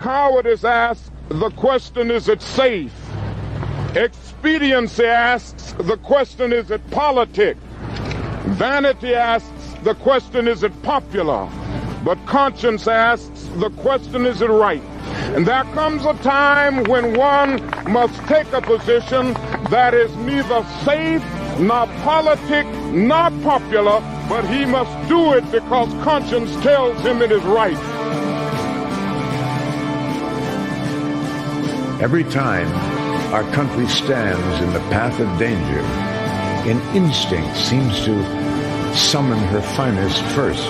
Cowardice asks the question, is it safe? Expediency asks the question, is it politic? Vanity asks the question, is it popular? But conscience asks the question, is it right? And there comes a time when one must take a position that is neither safe, nor politic, nor popular, but he must do it because conscience tells him it is right. Every time our country stands in the path of danger, an instinct seems to summon her finest first,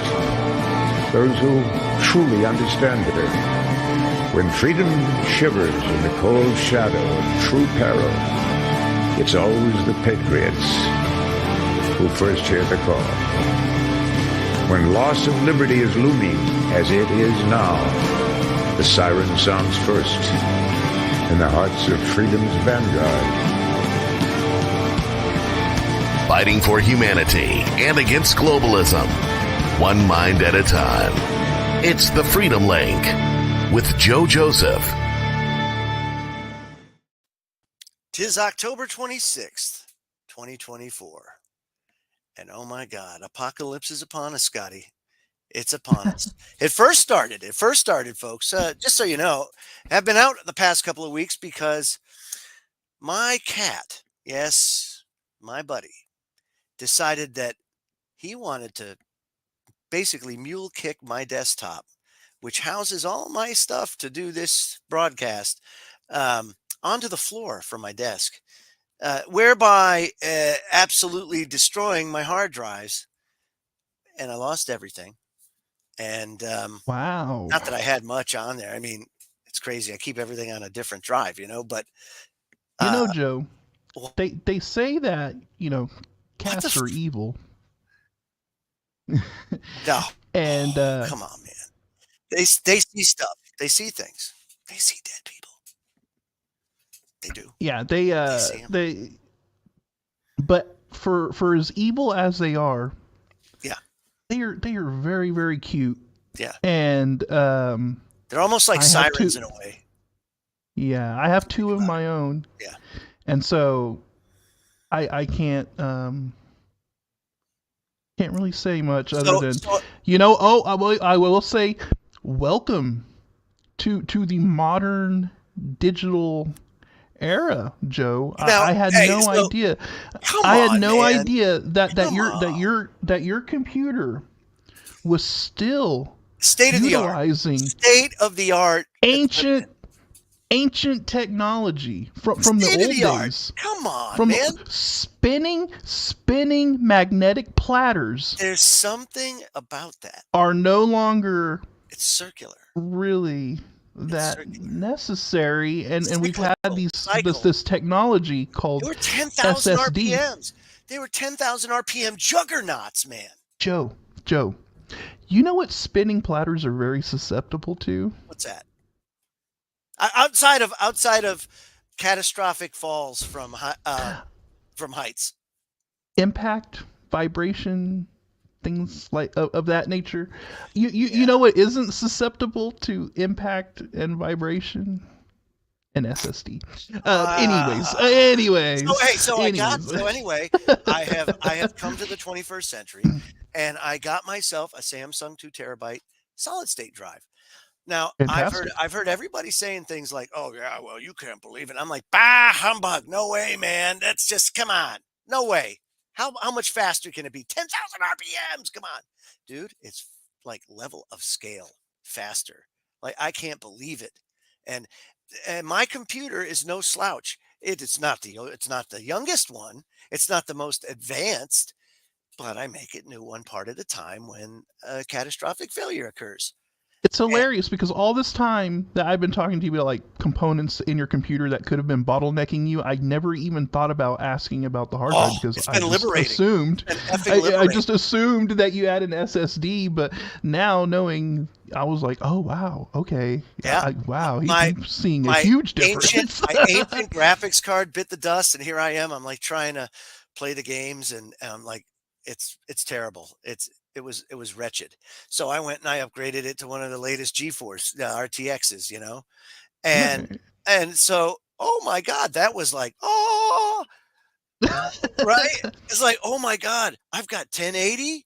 those who truly understand her. When freedom shivers in the cold shadow of true peril, it's always the patriots who first hear the call. When loss of liberty is looming, as it is now, the siren sounds first in the hearts of freedom's vanguard. Fighting for humanity and against globalism, one mind at a time. It's the Freedom Link with Joe Joseph. 'Tis October 26th, 2024. And oh my God, apocalypse is upon us, Scotty. It's upon us. It first started, folks. Just so you know, I've been out the past couple of weeks because my cat, yes, my buddy, decided that he wanted to basically mule kick my desktop, which houses all my stuff to do this broadcast, onto the floor from my desk, whereby absolutely destroying my hard drives. And I lost everything. And wow, not that I had much on there. I mean, it's crazy. I keep everything on a different drive, but Joe, they say that, cats are evil. No. And come on, man. They see stuff. They see things. They see dead people. They do. Yeah, they but for as evil as they are, yeah, they are very, very cute. Yeah. And they're almost like sirens in a way. Yeah, I have two of my own. Yeah. And so I can't really say much other than I will say welcome to the modern digital era, Joe. Now, I had no idea. I had no idea that your computer was still state of the art ancient technology from the old days. Come on, man. Spinning magnetic platters. There's something about that. Are no longer. It's circular. Really that necessary, and we've had this technology called They were 10,000 SSD. RPMs. They were 10,000 RPM juggernauts, man. Joe, you know what spinning platters are very susceptible to? What's that? Outside of catastrophic falls from heights, impact, vibration, things like of that nature. You know what isn't susceptible to impact and vibration? An SSD. Anyways. I have come to the 21st century, and I got myself a Samsung 2 terabyte solid state drive. Now, Fantastic. I've heard everybody saying things like, "Oh yeah, well, you can't believe it." I'm like, "Bah, humbug! No way, man. That's just come on, no way. How much faster can it be? 10,000 RPMs? Come on, dude. It's like level of scale faster. Like I can't believe it." And my computer is no slouch. It's not the youngest one. It's not the most advanced, but I make it new one part at a time when a catastrophic failure occurs. It's hilarious because all this time that I've been talking to you about like components in your computer that could have been bottlenecking you, I never even thought about asking about the hard drive because I just assumed that you had an SSD. But now knowing, I was like, oh wow, okay, yeah, he's seeing a huge difference. My ancient graphics card bit the dust, and here I am. I'm like trying to play the games, and I'm like, it's terrible. it was wretched. So I went and I upgraded it to one of the latest GeForce RTXs, you know, and Right. so oh my God, that was like oh right. It's like oh my God, I've got 1080.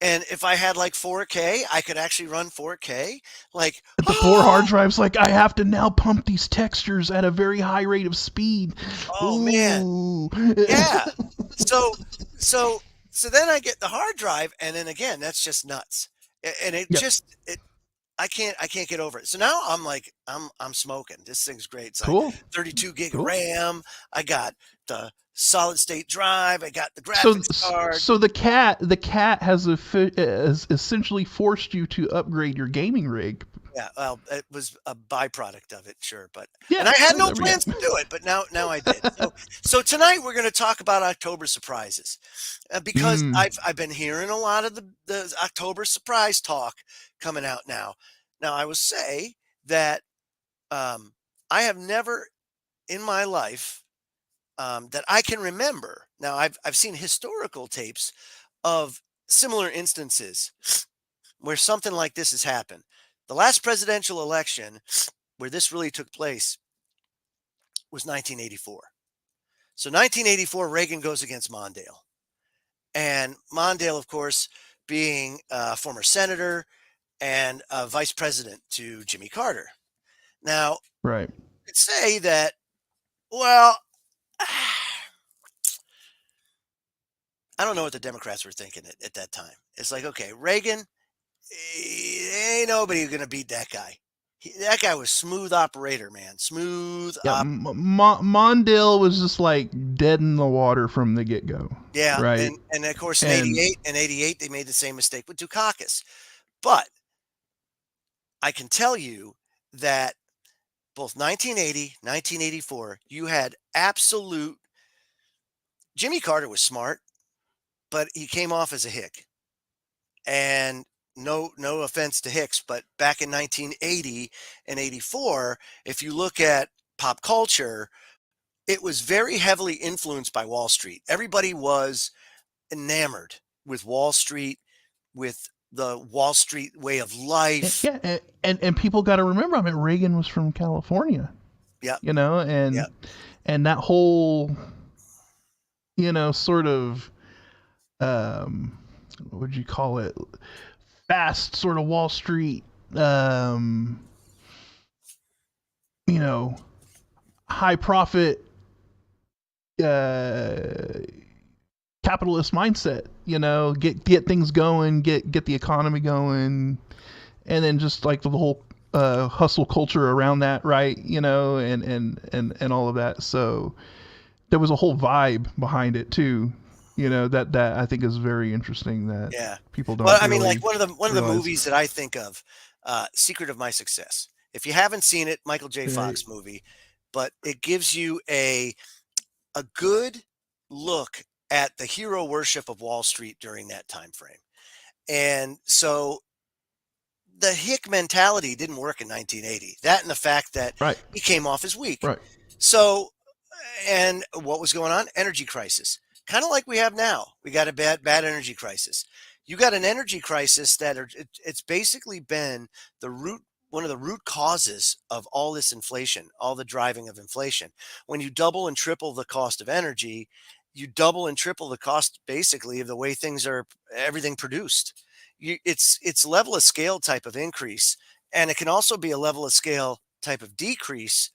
And if I had like 4K, I could actually run 4K. Like, The poor hard drive's like, I have to now pump these textures at a very high rate of speed. oh man, Ooh. yeah. So, so, so then I get the hard drive, and then again, that's just nuts. And it Yep. just, I can't get over it. So now I'm like, I'm smoking. This thing's great. It's like Cool. 32 gig of Cool. RAM. I got the solid state drive. I got the So, graphics card. so the cat has essentially forced you to upgrade your gaming rig. Yeah, well, it was a byproduct of it, sure, but Yeah, and I had no there we go. plans to do it, but now I did. So tonight we're going to talk about October surprises, because I've been hearing a lot of the October surprise talk coming out now. Now I will say that I have never in my life that I can remember. Now I've seen historical tapes of similar instances where something like this has happened. The last presidential election where this really took place was 1984. So 1984, Reagan goes against Mondale. And Mondale, of course, being a former senator and a vice president to Jimmy Carter. Now, Right. I'd say that, well, I don't know what the Democrats were thinking at that time. It's like, okay, Reagan, ain't nobody going to beat that guy. That guy was smooth operator, man. Smooth. Yeah, Mondale was just like dead in the water from the get go. Yeah, Right. and of course in '88 they made the same mistake with Dukakis. But I can tell you that both 1980, 1984, you had absolute. Jimmy Carter was smart, but he came off as a hick. And no offense to Hicks, but back in 1980 and 84, if you look at pop culture, it was very heavily influenced by Wall Street. Everybody was enamored with Wall Street, with the Wall Street way of life. Yeah, and people got to remember, I mean, Reagan was from California. Yeah. You know, and that whole, sort of, what would you call it? Fast sort of Wall Street, high profit, capitalist mindset, get things going, get the economy going, and then just like the whole hustle culture around that, right? And all of that. So there was a whole vibe behind it too. That I think is very interesting that people don't. Well, I mean, like one of the movies that I think of, Secret of My Success. If you haven't seen it, Michael J. Fox movie, but it gives you a good look at the hero worship of Wall Street during that time frame. And so the hick mentality didn't work in 1980. That and the fact that he came off as weak. Right. So, and what was going on? Energy crisis. Kind of like we have now. We got a bad energy crisis. You got an energy crisis it's basically been one of the root causes of all this inflation, all the driving of inflation. When you double and triple the cost of energy, you double and triple the cost basically of the way everything produced. It's level of scale type of increase, and it can also be a level of scale type of decrease.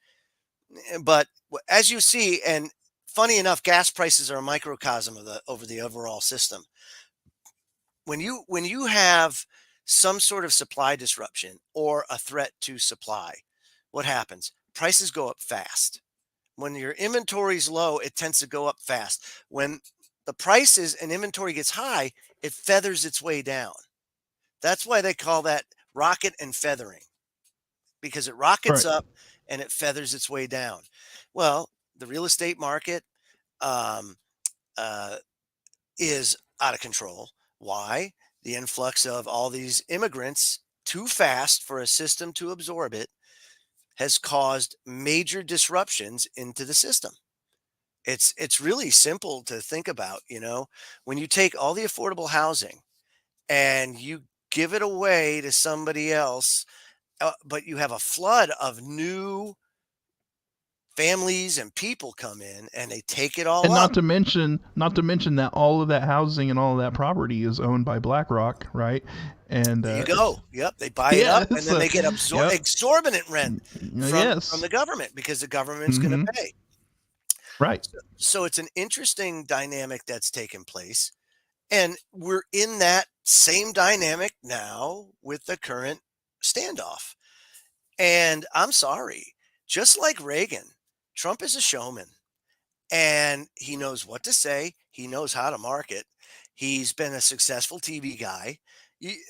But as you see, and funny enough, gas prices are a microcosm of the overall system. When you have some sort of supply disruption or a threat to supply, what happens? Prices go up fast. When your inventory is low, it tends to go up fast. When the prices and inventory gets high, it feathers its way down. That's why they call that rocket and feathering, because it rockets up and it feathers its way down. Well, the real estate market is out of control. Why? The influx of all these immigrants too fast for a system to absorb it has caused major disruptions into the system. It's really simple to think about, when you take all the affordable housing and you give it away to somebody else, but you have a flood of new families and people come in and they take it all And up. not to mention that all of that housing and all of that property is owned by BlackRock, right? And There you go. Yep, they buy it yeah, up and then they get yep, exorbitant rent from yes, the government because the government's going mm-hmm. to pay. Right. So it's an interesting dynamic that's taken place. And we're in that same dynamic now with the current standoff. And I'm sorry, just like Reagan, Trump is a showman and he knows what to say. He knows how to market. He's been a successful TV guy.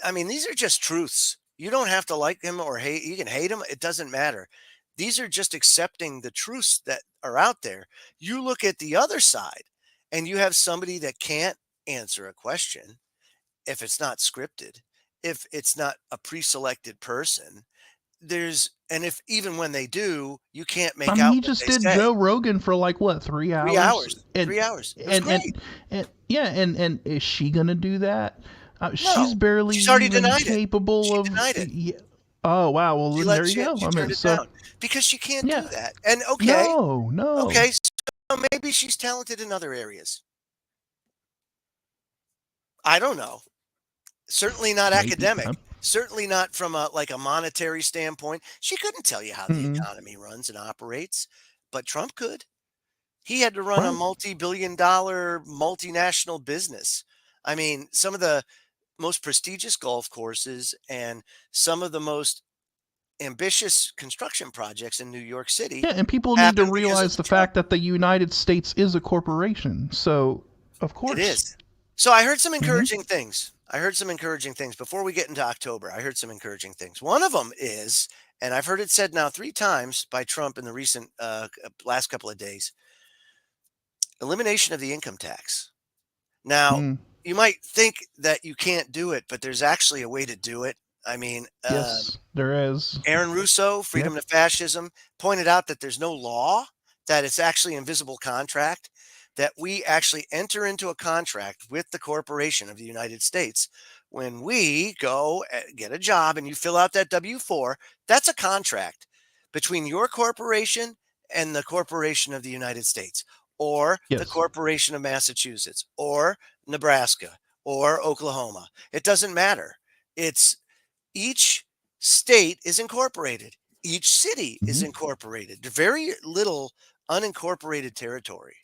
I mean, these are just truths. You don't have to like him or hate. You can hate him. It doesn't matter. These are just accepting the truths that are out there. You look at the other side and you have somebody that can't answer a question if it's not scripted, if it's not a pre-selected person. And if even when they do, you can't I make mean, out he what just they did say. Joe Rogan for like what, 3 hours? 3 hours. And 3 hours. It was and great. and yeah, and is she gonna do that? She's No, barely she's already even denied it. capable She of. denied it. Yeah. Oh wow, well then there you go. She I mean, turned it so down because she can't do yeah, that. And no, okay, so maybe she's talented in other areas. I don't know. Certainly not maybe. academic. Certainly not from a monetary standpoint. She couldn't tell you how the Mm-mm. economy runs and operates, but Trump could. He had to run a Right. multi-billion-dollar multinational business. I mean, some of the most prestigious golf courses and some of the most ambitious construction projects in New York City Yeah, and people need to happen because of realize the Trump. fact that the United States is a corporation. So of It course. is. So I heard some Mm-hmm. encouraging things. I heard some encouraging things before we get into October. I heard some encouraging things. One of them is, and I've heard it said now 3 times by Trump in the recent last couple of days, elimination of the income tax. Now, Mm. you might think that you can't do it, but there's actually a way to do it. I mean, Yes, there is. Aaron Russo, Freedom to Fascism, pointed out that there's no law, that it's actually invisible contract, that we actually enter into a contract with the corporation of the United States. When we go get a job and you fill out that W-4, that's a contract between your corporation and the corporation of the United States, or the Yes. corporation of Massachusetts, or Nebraska, or Oklahoma. It doesn't matter. It's each state is incorporated. Each city is Mm-hmm. incorporated. There's very little unincorporated territory,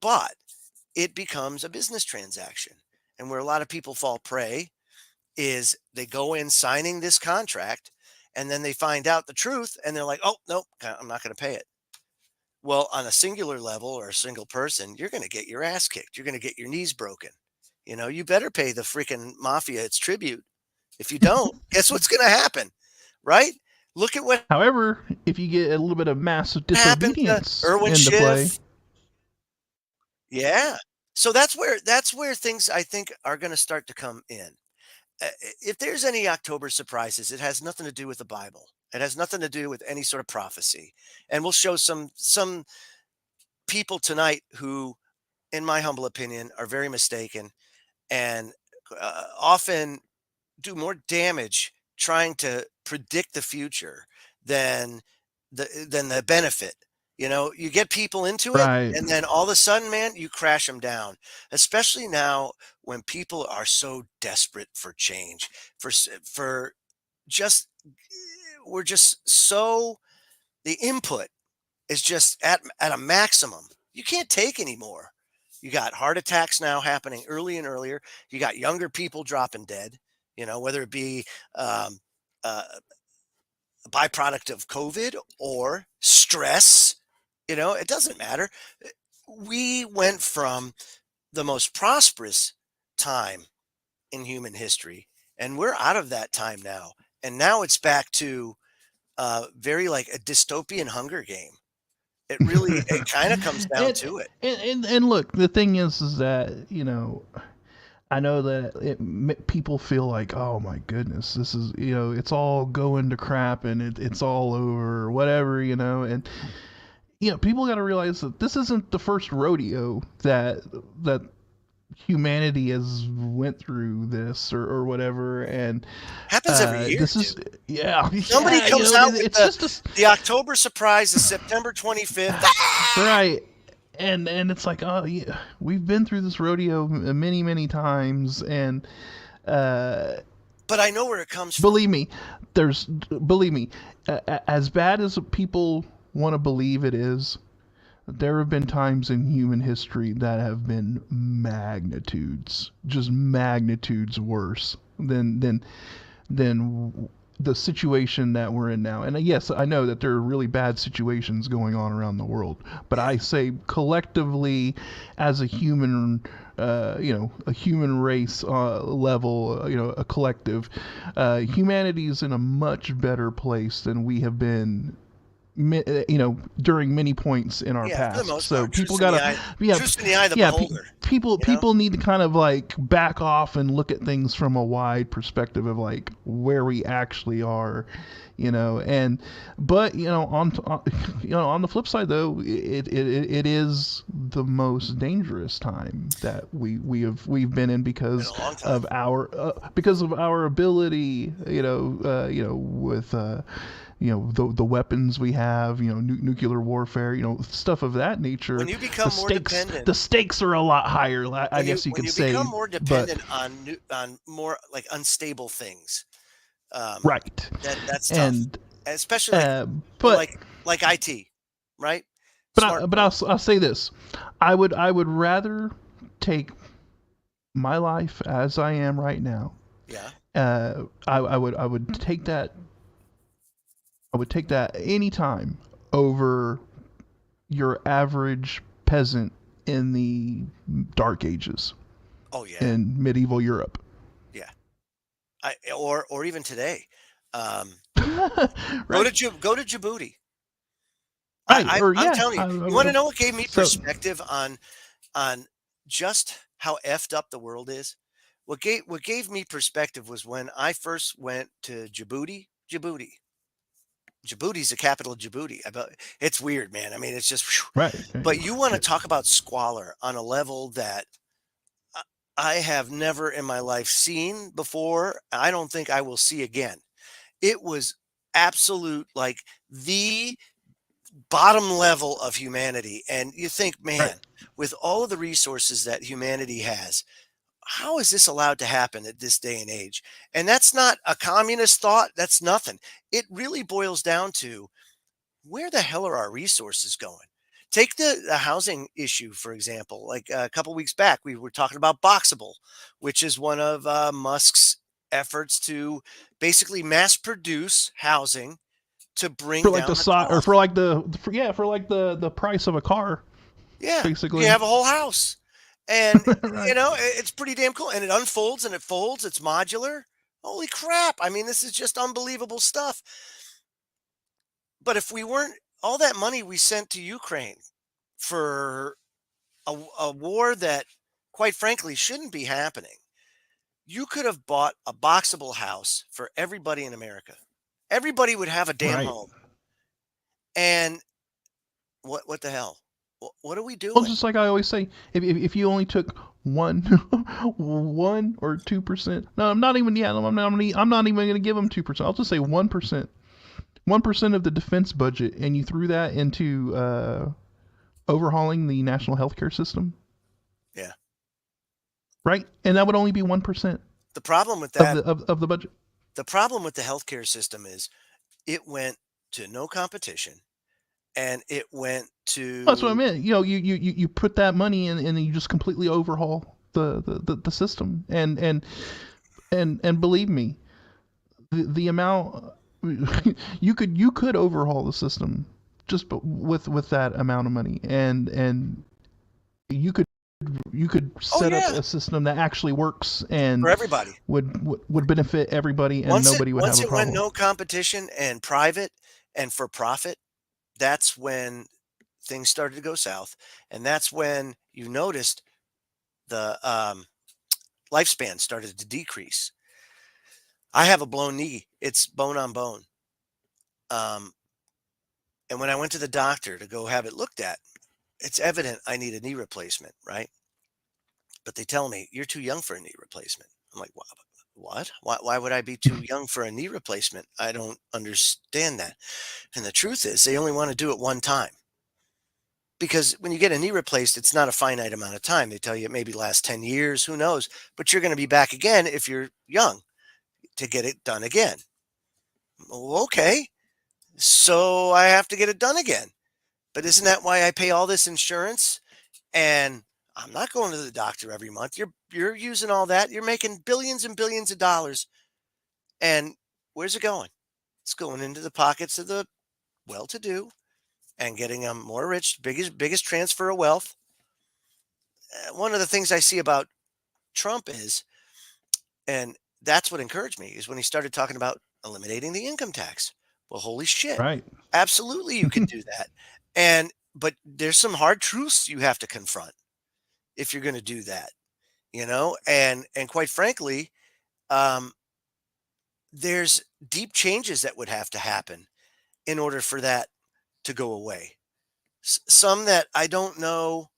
but it becomes a business transaction. And where a lot of people fall prey is they go in signing this contract and then they find out the truth and they're like, oh, nope, I'm not going to pay it. Well, on a singular level or a single person, you're going to get your ass kicked. You're going to get your knees broken. You better pay the freaking mafia its tribute. If you don't, guess what's going to happen, right? Look at what However, if you get a little bit of massive happened to disobedience Irwin into play, Schiff. Yeah. So that's where things I think are going to start to come in. If there's any October surprises, it has nothing to do with the Bible. It has nothing to do with any sort of prophecy. And we'll show some people tonight who, in my humble opinion, are very mistaken and often do more damage trying to predict the future than the benefit. You get people into it right? and then all of a sudden, man, you crash them down, especially now when people are so desperate for change, for just we're just so the input is just at a maximum. You can't take anymore. You got heart attacks now happening early and earlier. You got younger people dropping dead, whether it be um, a byproduct of COVID or stress. It doesn't matter. We went from the most prosperous time in human history, and we're out of that time now. And now it's back to very like a dystopian Hunger Game. It kind of comes down to it. And look, the thing is that I know that people feel like, oh my goodness, this is it's all going to crap and it's all over or whatever, and people got to realize that this isn't the first rodeo that humanity has went through this or whatever, and happens every year. This is somebody yeah, comes out with it's just the October surprise is September 25th. Right. And it's like, oh yeah, we've been through this rodeo many times, and but I know where it comes from. Believe me, as bad as people want to believe it is, there have been times in human history that have been just magnitudes worse than the situation that we're in now. And yes, I know that there are really bad situations going on around the world, but I say collectively, as a human, a human race level, a collective, humanity's in a much better place than we have been, during many points in our past. For the most so part, people gotta, truth in the eye of the beholder. People need to kind of like back off and look at things from a wide perspective of like where we actually are, but on the flip side though, it is the most dangerous time that we've been in because of our ability, with the weapons we have, nuclear warfare, stuff of that nature. When you become more dependent, the stakes are a lot higher. I guess you could say. When you become more dependent on more like unstable things, right? That's tough, and especially like IT, right? But I'll say this: I would rather take my life as I am right now. Yeah. I would take that. I would take that any time over your average peasant in the Dark Ages. Oh yeah. In medieval Europe. Yeah. Or even today. Right. Go to Djibouti. Right. I'm telling you. You want to know what gave me perspective on just how effed up the world is? What gave me perspective was when I first went to Djibouti. Djibouti's the capital of Djibouti. It's weird, man. I mean, it's just right. But you want to talk about squalor on a level that I have never in my life seen before. I don't think I will see again. It was absolute, like the bottom level of humanity. And you think, man, with all of the resources that humanity has, how is this allowed to happen at this day and age? And that's not a communist thought. That's nothing. It really boils down to where the hell are our resources going? Take the housing issue, for example. Like a couple weeks back, we were talking about Boxable, which is one of Musk's efforts to basically mass produce housing to bring for like down the size, or for like the price of a car. Yeah, basically, you have a whole house. And, it's pretty damn cool. And it unfolds and it folds. It's modular. Holy crap. I mean, this is just unbelievable stuff. But if we weren't, all that money we sent to Ukraine for a war that, quite frankly, shouldn't be happening, you could have bought a Boxable house for everybody in America. Everybody would have a damn home. And what the hell? What are we doing? Well, just like I always say, if you only took 1 or 2%. No, I'm not even. Yeah, I'm not even going to give them 2%. I'll just say 1%. 1% of the defense budget, and you threw that into overhauling the national healthcare system. Yeah. Right, and that would only be 1%. The problem with that of the budget. The problem with the healthcare system is it went to no competition. And it went to. That's what I meant. You put that money in, and then you just completely overhaul the system. And believe me, the amount you could overhaul the system just with that amount of money, and you could set up a system that actually works and for everybody would benefit everybody, and nobody would have a problem. Once it went no competition and private and for profit, that's when things started to go south. And that's when you noticed the lifespan started to decrease. I have a blown knee. It's bone on bone. And when I went to the doctor to go have it looked at, it's evident I need a knee replacement, right? but they tell me you're too young for a knee replacement. I'm like, what? Why would I be too young for a knee replacement? I don't understand that. And the truth is, they only want to do it one time. Because when you get a knee replaced, it's not a finite amount of time. They tell you it maybe lasts 10 years, who knows? But you're going to be back again if you're young to get it done again. Okay, so I have to get it done again. But isn't that why I pay all this insurance? And I'm not going to the doctor every month. You're using all that. You're making billions and billions of dollars. And where's it going? It's going into the pockets of the well-to-do and getting them more rich, biggest transfer of wealth. One of the things I see about Trump is, and that's what encouraged me, is when he started talking about eliminating the income tax. Well, holy shit. Right. Absolutely, you can do that. But there's some hard truths you have to confront if you're going to do that, and quite frankly, there's deep changes that would have to happen in order for that to go away. Some that I don't know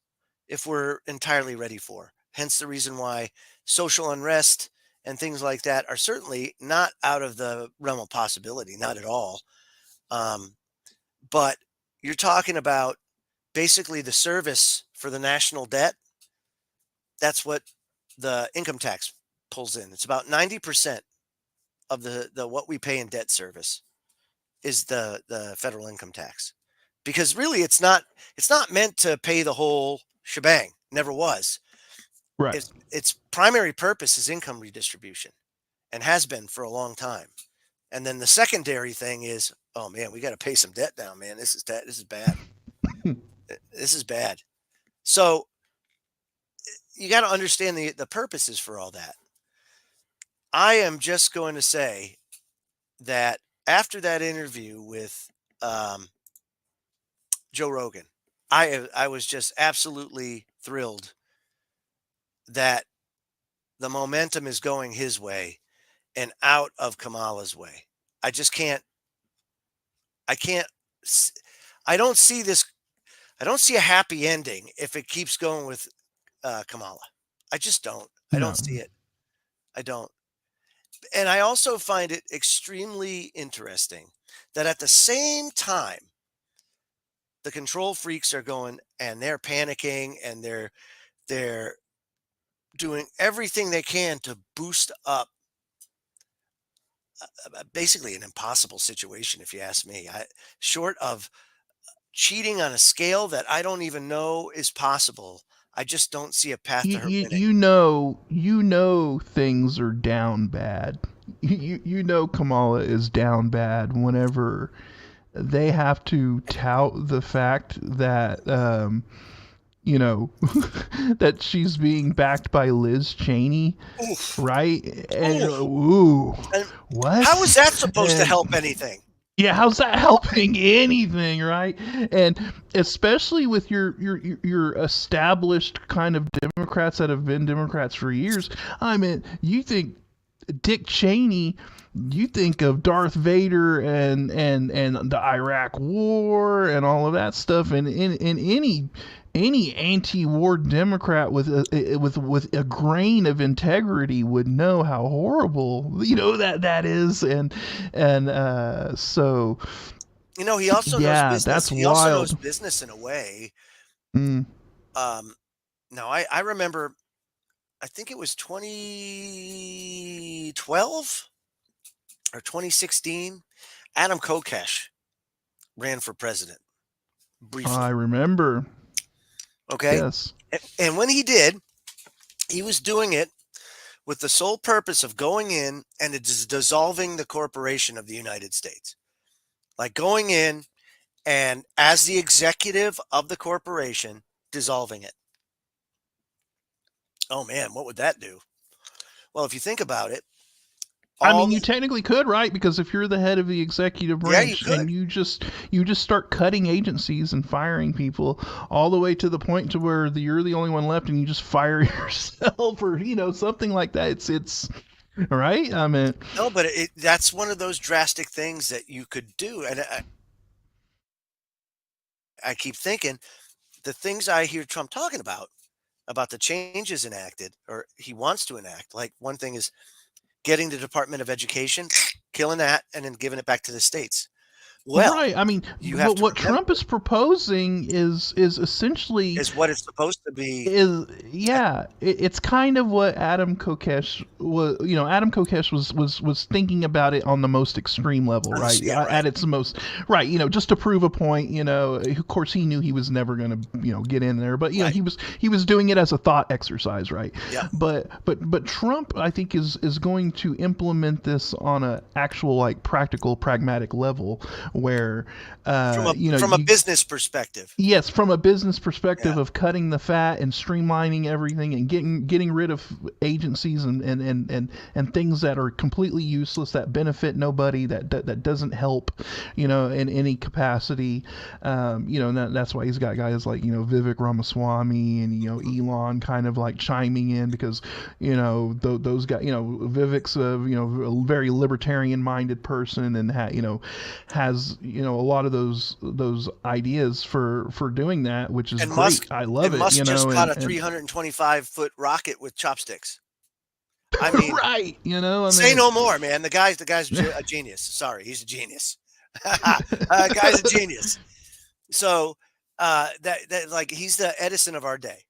if we're entirely ready for. Hence the reason why social unrest and things like that are certainly not out of the realm of possibility, not at all. But you're talking about basically the service for the national debt. That's what the income tax pulls in. It's about 90% of the what we pay in debt service is the federal income tax. Because really it's not meant to pay the whole shebang. Never was. Right. Its primary purpose is income redistribution and has been for a long time. And then the secondary thing is, oh man, we got to pay some debt down, man. This is bad. This is bad. So you got to understand the purposes for all that. I am just going to say that after that interview with Joe Rogan, I was just absolutely thrilled that the momentum is going his way and out of Kamala's way. I don't see this. I don't see a happy ending if it keeps going with Kamala. I just don't. I don't see it. I don't. And I also find it extremely interesting that at the same time, the control freaks are going and they're panicking and they're doing everything they can to boost up basically an impossible situation, if you ask me. Short of cheating on a scale that I don't even know is possible, I just don't see a path to her winning. You know things are down bad. You know Kamala is down bad whenever they have to tout the fact that that she's being backed by Liz Cheney. Oof. Right? And what? How is that supposed to help anything? Yeah, how's that helping anything, right? And especially with your established kind of Democrats that have been Democrats for years. I mean, you think Dick Cheney, you think of Darth Vader and the Iraq War and all of that stuff, and in any anti-war Democrat with a grain of integrity would know how horrible that is, and so he also knows business. That's he wild. Also knows business in a way. Now I remember, I think it was 2012 or 2016. Adam Kokesh ran for president briefly. I remember. Okay. Yes. And when he did, he was doing it with the sole purpose of going in and dissolving the corporation of the United States. Like going in and as the executive of the corporation, dissolving it. Oh man, what would that do? Well, if you think about it, you technically could, right? Because if you're the head of the executive branch and you just start cutting agencies and firing people all the way to the point to where you're the only one left and you just fire yourself or something like that. It's right. I mean, no, but that's one of those drastic things that you could do, and I keep thinking the things I hear Trump talking about about the changes enacted, or he wants to enact. Like, one thing is getting the Department of Education, killing that, and then giving it back to the states. Well, right. I mean, you have but to what remember Trump is proposing is essentially is what it's supposed to be. it's kind of what Adam Kokesh was. Adam Kokesh was thinking about it on the most extreme level, right? Yeah, right. At its most, right? Just to prove a point. Of course, he knew he was never going to get in there, but Right. he was doing it as a thought exercise, right? Yeah. But Trump, I think, is going to implement this on a actual, like, practical, pragmatic level, where from a business perspective. Yes, from a business perspective, Yeah. of cutting the fat and streamlining everything and getting rid of agencies and things that are completely useless, that benefit nobody, that doesn't help, in any capacity. And that's why he's got guys like Vivek Ramaswamy and Elon kind of like chiming in, because those guys, Vivek's a very libertarian minded person, and has a lot of those ideas for doing that, which is great. Musk, I love it. Musk just caught a 325-foot rocket with chopsticks. I mean, right? Say no more, man. The guy's a genius. Sorry, he's a genius. Guy's a genius. So that like, he's the Edison of our day.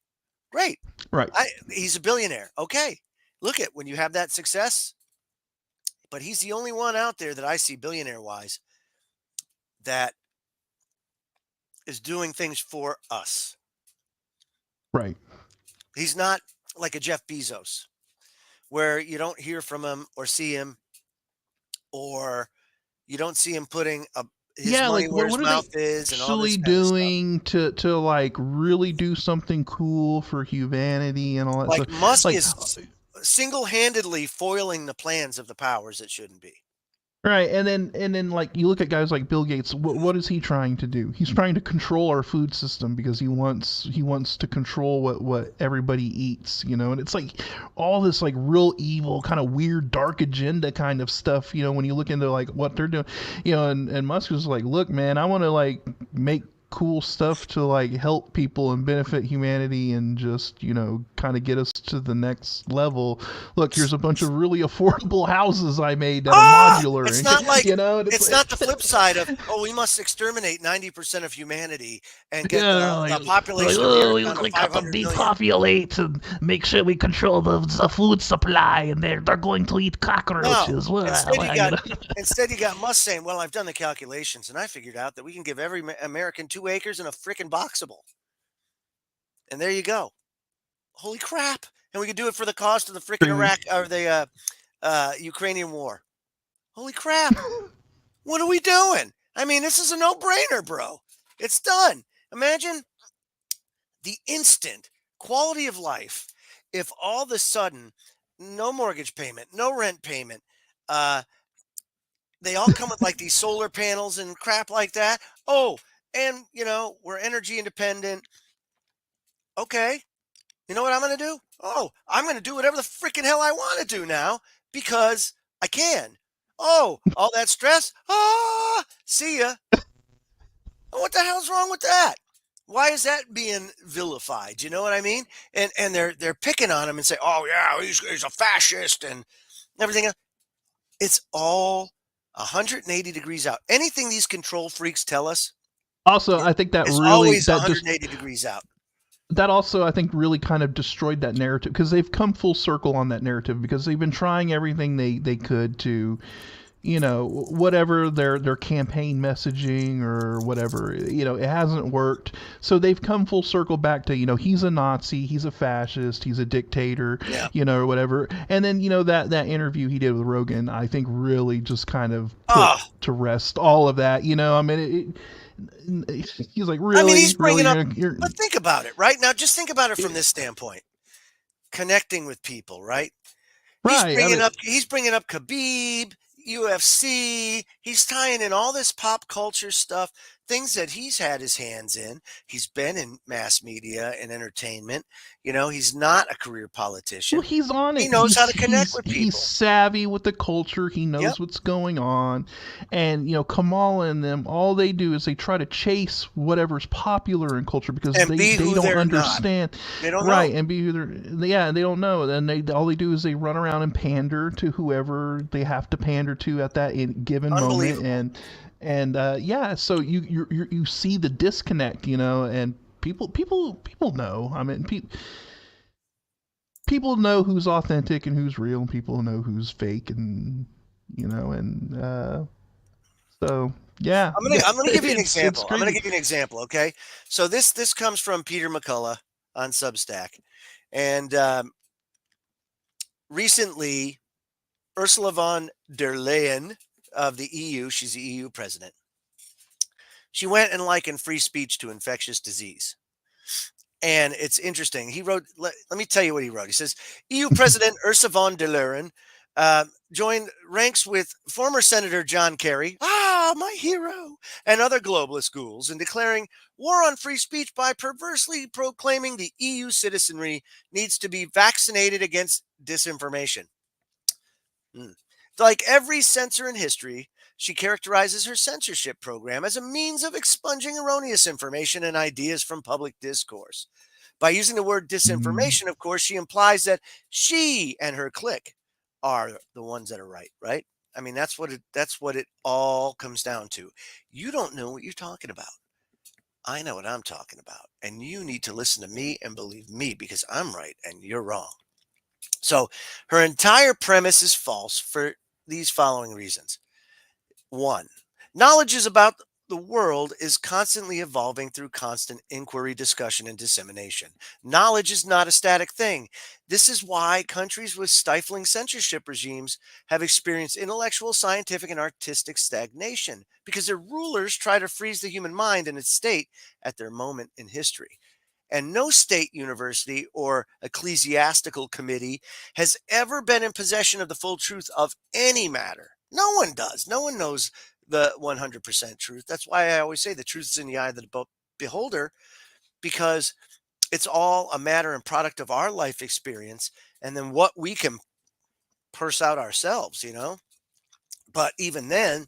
Great, right? He's a billionaire. Okay, look at when you have that success. But he's the only one out there that I see, billionaire wise, that is doing things for us. Right. He's not like a Jeff Bezos, where you don't hear from him or see him, or you don't see him putting his money like, where his mouth is, and all this actually kind of doing to like really do something cool for humanity and all that stuff. stuff. Musk is single-handedly foiling the plans of the powers that shouldn't be. Right, and then like, you look at guys like Bill Gates. What is he trying to do? He's trying to control our food system, because he wants to control what everybody eats, and it's like all this like real evil, kind of weird, dark agenda kind of stuff. When you look into like what they're doing, and Musk is like, look, man, I want to like make cool stuff to like help people and benefit humanity, and just kind of get us to the next level. Look, here's a bunch of really affordable houses I made that are modular. It's not like it's not the flip side of, we must exterminate 90% of humanity and get the population we got to depopulate and make sure we control the food supply, and they're going to eat cockroaches. No. Instead, you got Musk saying, well, I've done the calculations, and I figured out that we can give every American 2 acres and a frickin' boxable. And there you go. Holy crap. And we could do it for the cost of the frickin' Iraq or the Ukrainian war. Holy crap. What are we doing? I mean, this is a no-brainer, bro. It's done. Imagine the instant quality of life if all of a sudden, no mortgage payment, no rent payment, they all come with like these solar panels and crap like that. Oh, and, we're energy independent. Okay. You know what I'm going to do? Oh, I'm going to do whatever the freaking hell I want to do now, because I can. Oh, all that stress? See ya. What the hell's wrong with that? Why is that being vilified? You know what I mean? And they're picking on him and say, oh, yeah, he's a fascist and everything else. It's all 180 degrees out. Anything these control freaks tell us, also, I think that really always 180 degrees out. That also, I think, really kind of destroyed that narrative, because they've come full circle on that narrative, because they've been trying everything they could to, whatever their campaign messaging or whatever, it hasn't worked. So they've come full circle back to, he's a Nazi, he's a fascist, he's a dictator, or whatever. And then, that interview he did with Rogan, I think really just kind of put to rest all of that. I mean, he's like, really? I mean, he's bringing really, but think about it, right? Now, just think about it from this standpoint. Connecting with people, right? He's bringing up Khabib, UFC. He's tying in all this pop culture stuff, things that he's had his hands in. He's been in mass media and entertainment. He's not a career politician. Well, he's on it. He knows how to connect with people. He's savvy with the culture. He knows Yep. what's going on. And, Kamala and them, all they do is they try to chase whatever's popular in culture because they don't understand. Not. They don't right, know. and be who they don't know. And all they do is they run around and pander to whoever they have to pander to at that given moment. So you see the disconnect, and people know. I mean, people know who's authentic and who's real, and people know who's fake, and so yeah. I'm gonna give you an example. I'm gonna give you an example. Okay, so this comes from Peter McCullough on Substack, and recently Ursula von der Leyen of the EU, she's the EU president. She went and likened free speech to infectious disease. And it's interesting. He wrote, let me tell you what he wrote. He says, EU President Ursula von der Leyen joined ranks with former Senator John Kerry, my hero, and other globalist ghouls in declaring war on free speech by perversely proclaiming the EU citizenry needs to be vaccinated against disinformation. Like every censor in history, she characterizes her censorship program as a means of expunging erroneous information and ideas from public discourse. By using the word disinformation, of course, she implies that she and her clique are the ones that are right? I mean, that's what it all comes down to. You don't know what you're talking about. I know what I'm talking about. And you need to listen to me and believe me because I'm right and you're wrong. So her entire premise is false for these following reasons. 1, knowledge is about the world is constantly evolving through constant inquiry, discussion, and dissemination. Knowledge is not a static thing. This is why countries with stifling censorship regimes have experienced intellectual, scientific, and artistic stagnation because their rulers try to freeze the human mind in its state at their moment in history. And no state, university, or ecclesiastical committee has ever been in possession of the full truth of any matter. No one does. No one knows the 100% truth. That's why I always say the truth is in the eye of the beholder, because it's all a matter and product of our life experience and then what we can purse out ourselves, But even then,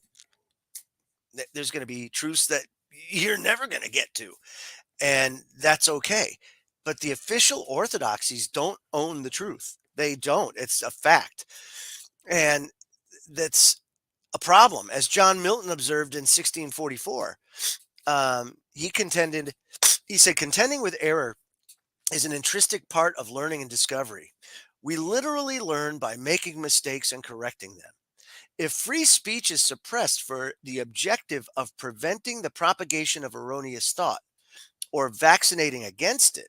there's going to be truths that you're never going to get to. And that's okay. But the official orthodoxies don't own the truth. They don't. It's a fact. And that's a problem. As John Milton observed in 1644, he said, contending with error is an intrinsic part of learning and discovery. We literally learn by making mistakes and correcting them. If free speech is suppressed for the objective of preventing the propagation of erroneous thought, or vaccinating against it,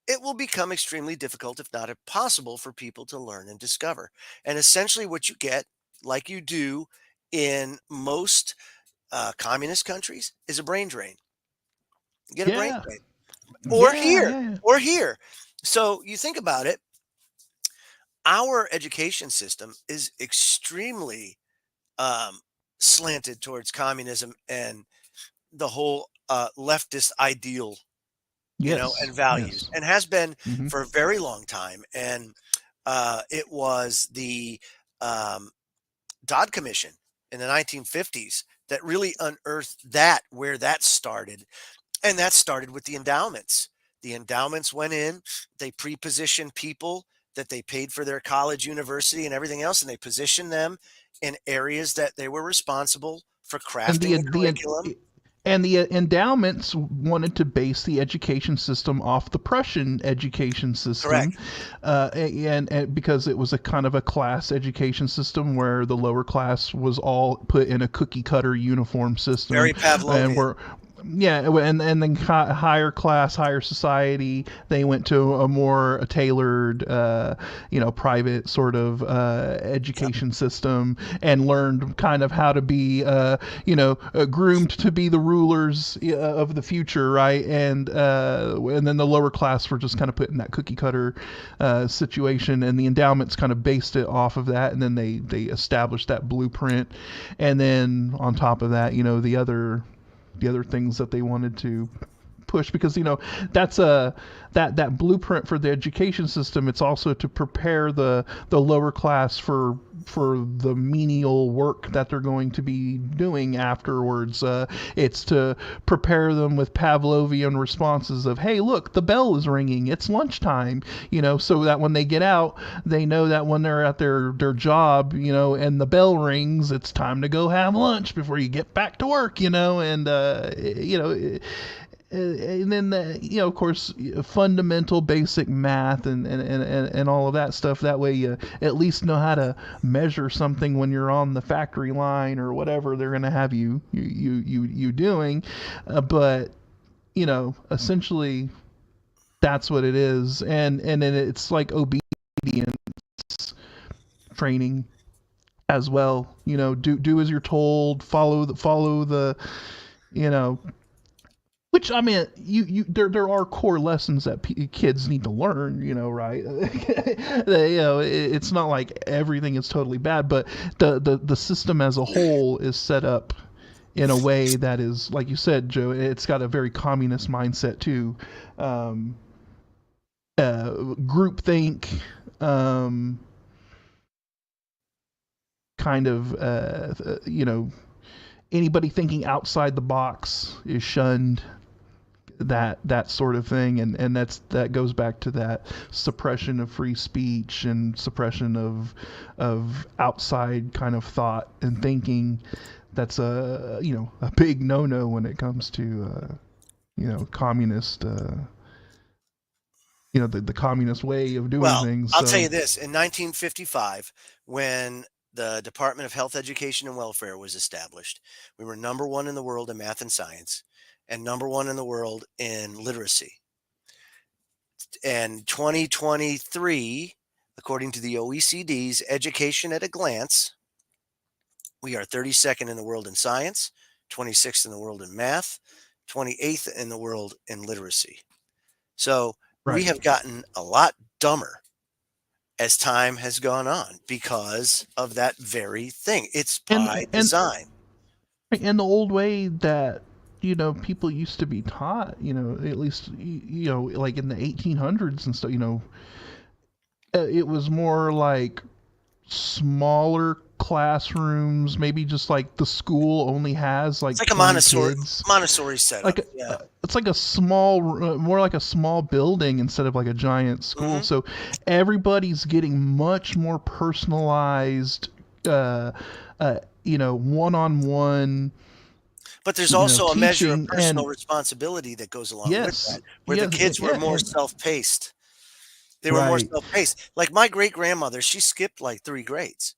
it will become extremely difficult, if not impossible, for people to learn and discover. And essentially what you get, like you do in most communist countries, is a brain drain. You get a brain drain. Or here. So you think about it, our education system is extremely slanted towards communism and the whole leftist ideal, and values, and has been for a very long time. And it was the Dodd Commission in the 1950s that really unearthed where that started. And that started with the endowments. The endowments went in, they pre-positioned people that they paid for their college, university, and everything else, and they positioned them in areas that they were responsible for crafting the curriculum. And the endowments wanted to base the education system off the Prussian education system. Correct. And because it was a kind of a class education system where the lower class was all put in a cookie cutter uniform system. Very Pavlovian. Yeah, and then higher class, higher society, they went to a more tailored, private sort of education system, and learned kind of how to be, groomed to be the rulers of the future, right? And then the lower class were just kind of put in that cookie cutter situation, and the endowments kind of based it off of that, and then they established that blueprint, and then on top of that, the other things that they wanted to push, because that's that blueprint for the education system. It's also to prepare the lower class for the menial work that they're going to be doing afterwards. It's to prepare them with Pavlovian responses of, hey, look, the bell is ringing, it's lunchtime, so that when they get out, they know that when they're at their job, and the bell rings, it's time to go have lunch before you get back to work, and then of course, fundamental basic math and all of that stuff. That way you at least know how to measure something when you're on the factory line or whatever they're going to have you doing. But essentially that's what it is. And then it's like obedience training as well. Do as you're told, follow the which, I mean, there are core lessons that kids need to learn, right? It's not like everything is totally bad, but the system as a whole is set up in a way that is, like you said, Joe, it's got a very communist mindset too. Groupthink, kind of, anybody thinking outside the box is shunned. That sort of thing, and that goes back to that suppression of free speech and suppression of outside kind of thought and thinking. That's a big no when it comes to communist the communist way of doing things. I'll tell you this: in 1955, when the Department of Health, Education, and Welfare was established, we were number one in the world in math and science, and number one in the world in literacy. And 2023, according to the OECD's Education at a Glance, we are 32nd in the world in science, 26th in the world in math, 28th in the world in literacy. So we have gotten a lot dumber as time has gone on because of that very thing. It's by design. And the old way that people used to be taught, at least, like in the 1800s and stuff, it was more like smaller classrooms, maybe just like the school only has like, it's like a Montessori setup. It's like a small, more like a small building instead of like a giant school. Mm-hmm. So everybody's getting much more personalized, one-on-one. But there's also a measure of personal responsibility that goes along with that, where the kids were more self-paced. They were more self-paced. Like my great-grandmother, she skipped like 3 grades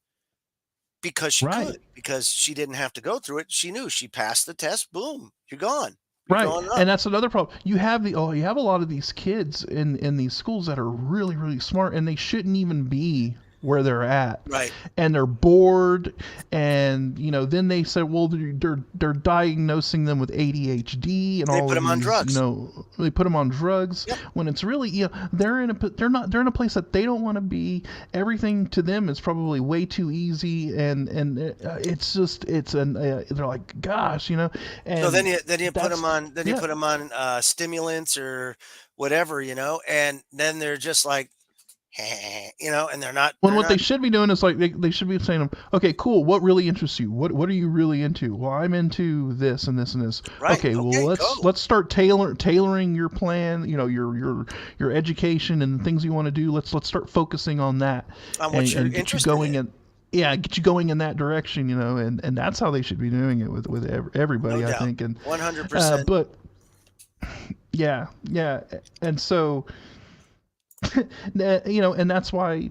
because she could, because she didn't have to go through it. She knew she passed the test. Boom, you're gone. You're going up. And that's another problem. You have a lot of these kids in these schools that are really, really smart, and they shouldn't even be where they're at, and they're bored, and then they said, well, they're diagnosing them with ADHD, and they put them on drugs. They put them on drugs when it's really they're in a place that they don't want to be. Everything to them is probably way too easy, and they're like, gosh, And so then you put them on stimulants or whatever, and then they're just like, and they're not. What they should be doing is like they should be saying, okay, cool. What really interests you? What are you really into? Well, I'm into this and this and this. Right. Okay, well let's start tailoring your plan. Your education and the things you want to do. Let's start focusing on that. On what you're interested in. Get you going in that direction. And that's how they should be doing it with everybody. No doubt. I think. And 100%. But yeah, and so. And that's why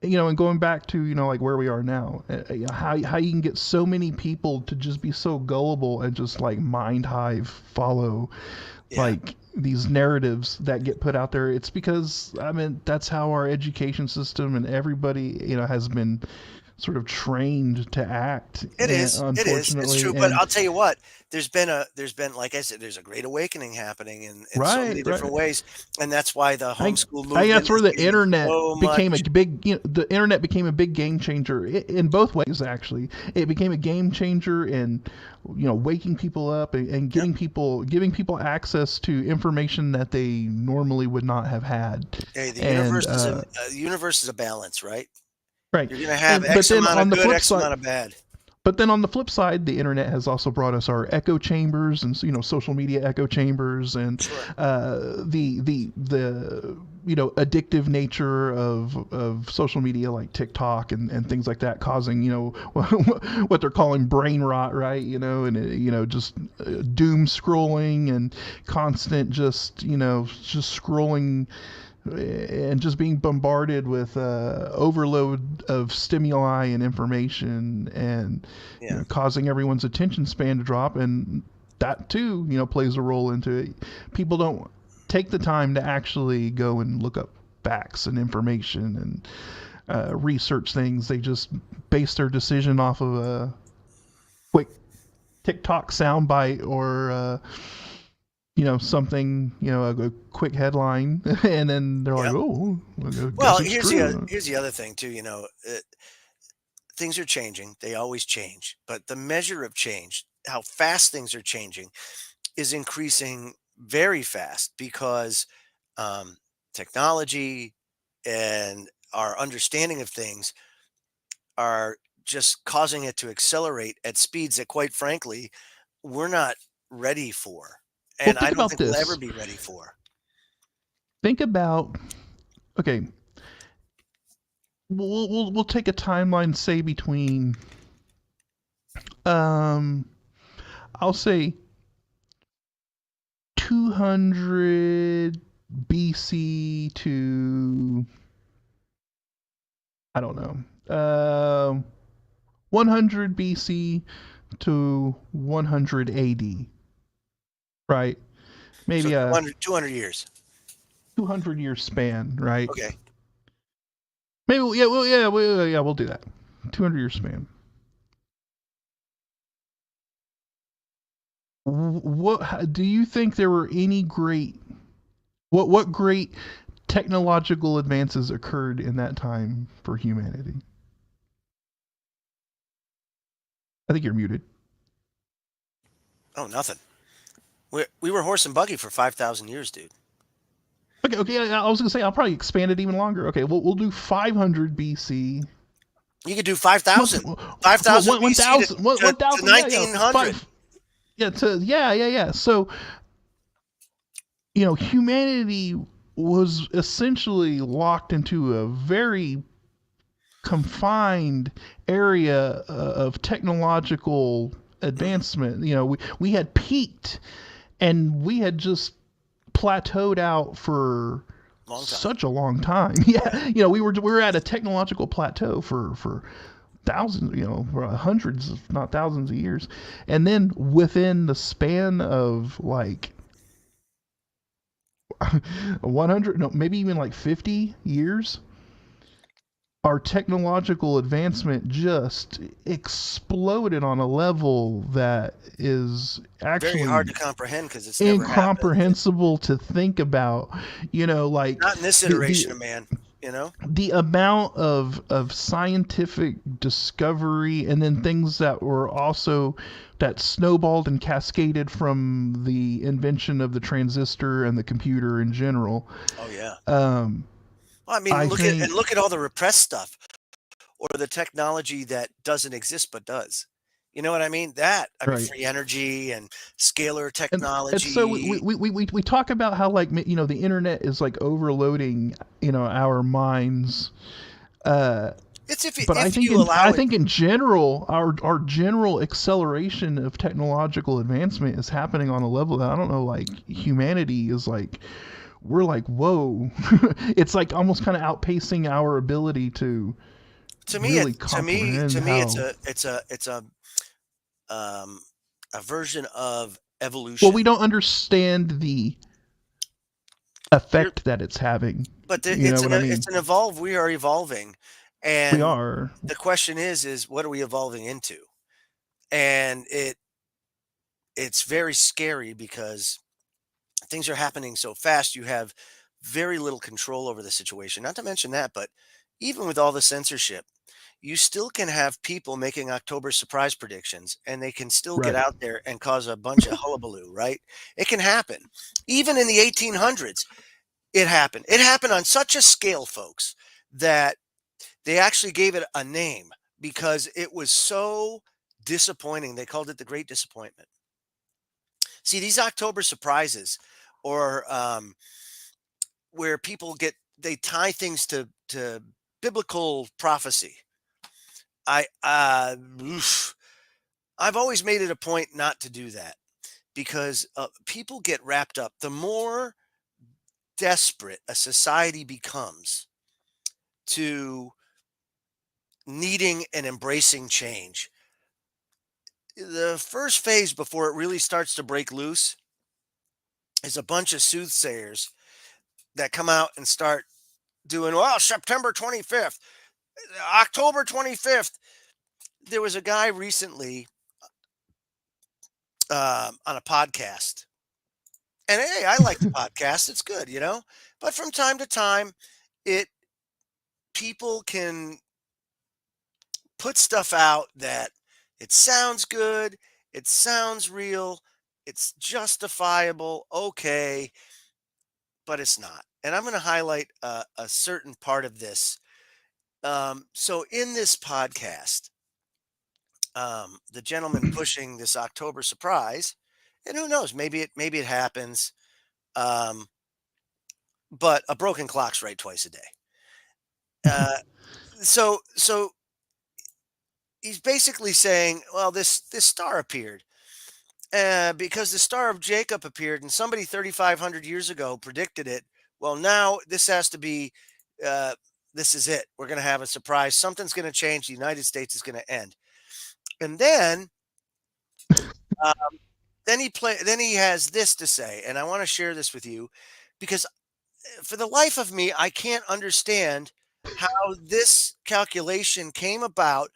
and going back to, like where we are now, how you can get so many people to just be so gullible and just like mind hive follow like these narratives that get put out there. It's because, I mean, that's how our education system and everybody, has been sort of trained to act. It is. Unfortunately. It's true. But I'll tell you what, there's been, like I said, there's a great awakening happening in so many different ways. And that's why the homeschool movement. I think that's where the internet became much. a big, the internet became a big game changer in both ways, actually. It became a game changer in, waking people up and giving people access to information that they normally would not have had. Hey, the universe is a balance, right? Right. You're going to have X amount of good, X amount of bad. But then on the flip side, the internet has also brought us our echo chambers and, social media echo chambers and the addictive nature of social media like TikTok and things like that, causing, what they're calling brain rot, right? And, just doom scrolling and constant just scrolling and just being bombarded with overload of stimuli and information and causing everyone's attention span to drop. And that too, plays a role into it. People don't take the time to actually go and look up facts and information and research things. They just base their decision off of a quick TikTok soundbite or something, a quick headline, and then they're like, oh, well, here's the other thing too, things are changing. They always change, but the measure of change, how fast things are changing, is increasing very fast because technology and our understanding of things are just causing it to accelerate at speeds that, quite frankly, we're not ready for. And I don't think we'll ever be ready for. Think about, okay, we'll take a timeline, say between, I'll say 200 BC to, I don't know, 100 BC to 100 AD. Right, maybe so 200 years. 200 year span, right? Okay. Maybe we'll do that. 200 year span. What do you think there were any great? What great technological advances occurred in that time for humanity? I think you're muted. Oh, nothing. We were horse and buggy for 5,000 years, dude. Okay. I was gonna say I'll probably expand it even longer. Okay, we'll do 500 BC. You could do 5,000. 5,000 BC to 1900. Yeah. So, humanity was essentially locked into a very confined area of technological advancement. We had peaked. And we had just plateaued out for such a long time. Yeah, we were at a technological plateau for thousands, for hundreds, if not thousands of years. And then within the span of like 100, no, maybe even like 50 years, our technological advancement just exploded on a level that is actually very hard to comprehend because it's incomprehensible to think about. Like not in this iteration of man. The amount of scientific discovery and then things that were also that snowballed and cascaded from the invention of the transistor and the computer in general. Oh yeah. Well, I mean, look at all the repressed stuff, or the technology that doesn't exist but does. You know what I mean? Mean, free energy and scalar technology. And so we talk about how the internet is like overloading our minds. I think in general our general acceleration of technological advancement is happening on a level that I don't know, like humanity is like we're like, whoa. It's like almost kind of outpacing our ability to really comprehend it's a version of evolution. Well, we don't understand the effect that it's having. It's an evolve. We are evolving, and we are. The question is what are we evolving into? And it's very scary because things are happening so fast. You have very little control over the situation. Not to mention that, but even with all the censorship, you still can have people making October surprise predictions, and they can still get out there and cause a bunch of hullabaloo, right? It can happen. Even in the 1800s, it happened. It happened on such a scale, folks, that they actually gave it a name because it was so disappointing. They called it the Great Disappointment. See, these October surprises, or where people they tie things to biblical prophecy. I've always made it a point not to do that because people get wrapped up. The more desperate a society becomes to needing and embracing change, the first phase before it really starts to break loose is a bunch of soothsayers that come out and start doing, well, September 25th, October 25th. There was a guy recently on a podcast. And hey, I like the podcast. It's good, But from time to time, people can put stuff out that it sounds good, it sounds real, it's justifiable, okay, but it's not. And I'm going to highlight a certain part of this. So in this podcast, the gentleman pushing this October surprise, and who knows, maybe it happens. But a broken clock's right twice a day. So he's basically saying, well, this star appeared because the Star of Jacob appeared, and somebody 3,500 years ago predicted it. Well, now this has to be. This is it. We're going to have a surprise. Something's going to change. The United States is going to end. And then he has this to say, and I want to share this with you because for the life of me, I can't understand how this calculation came about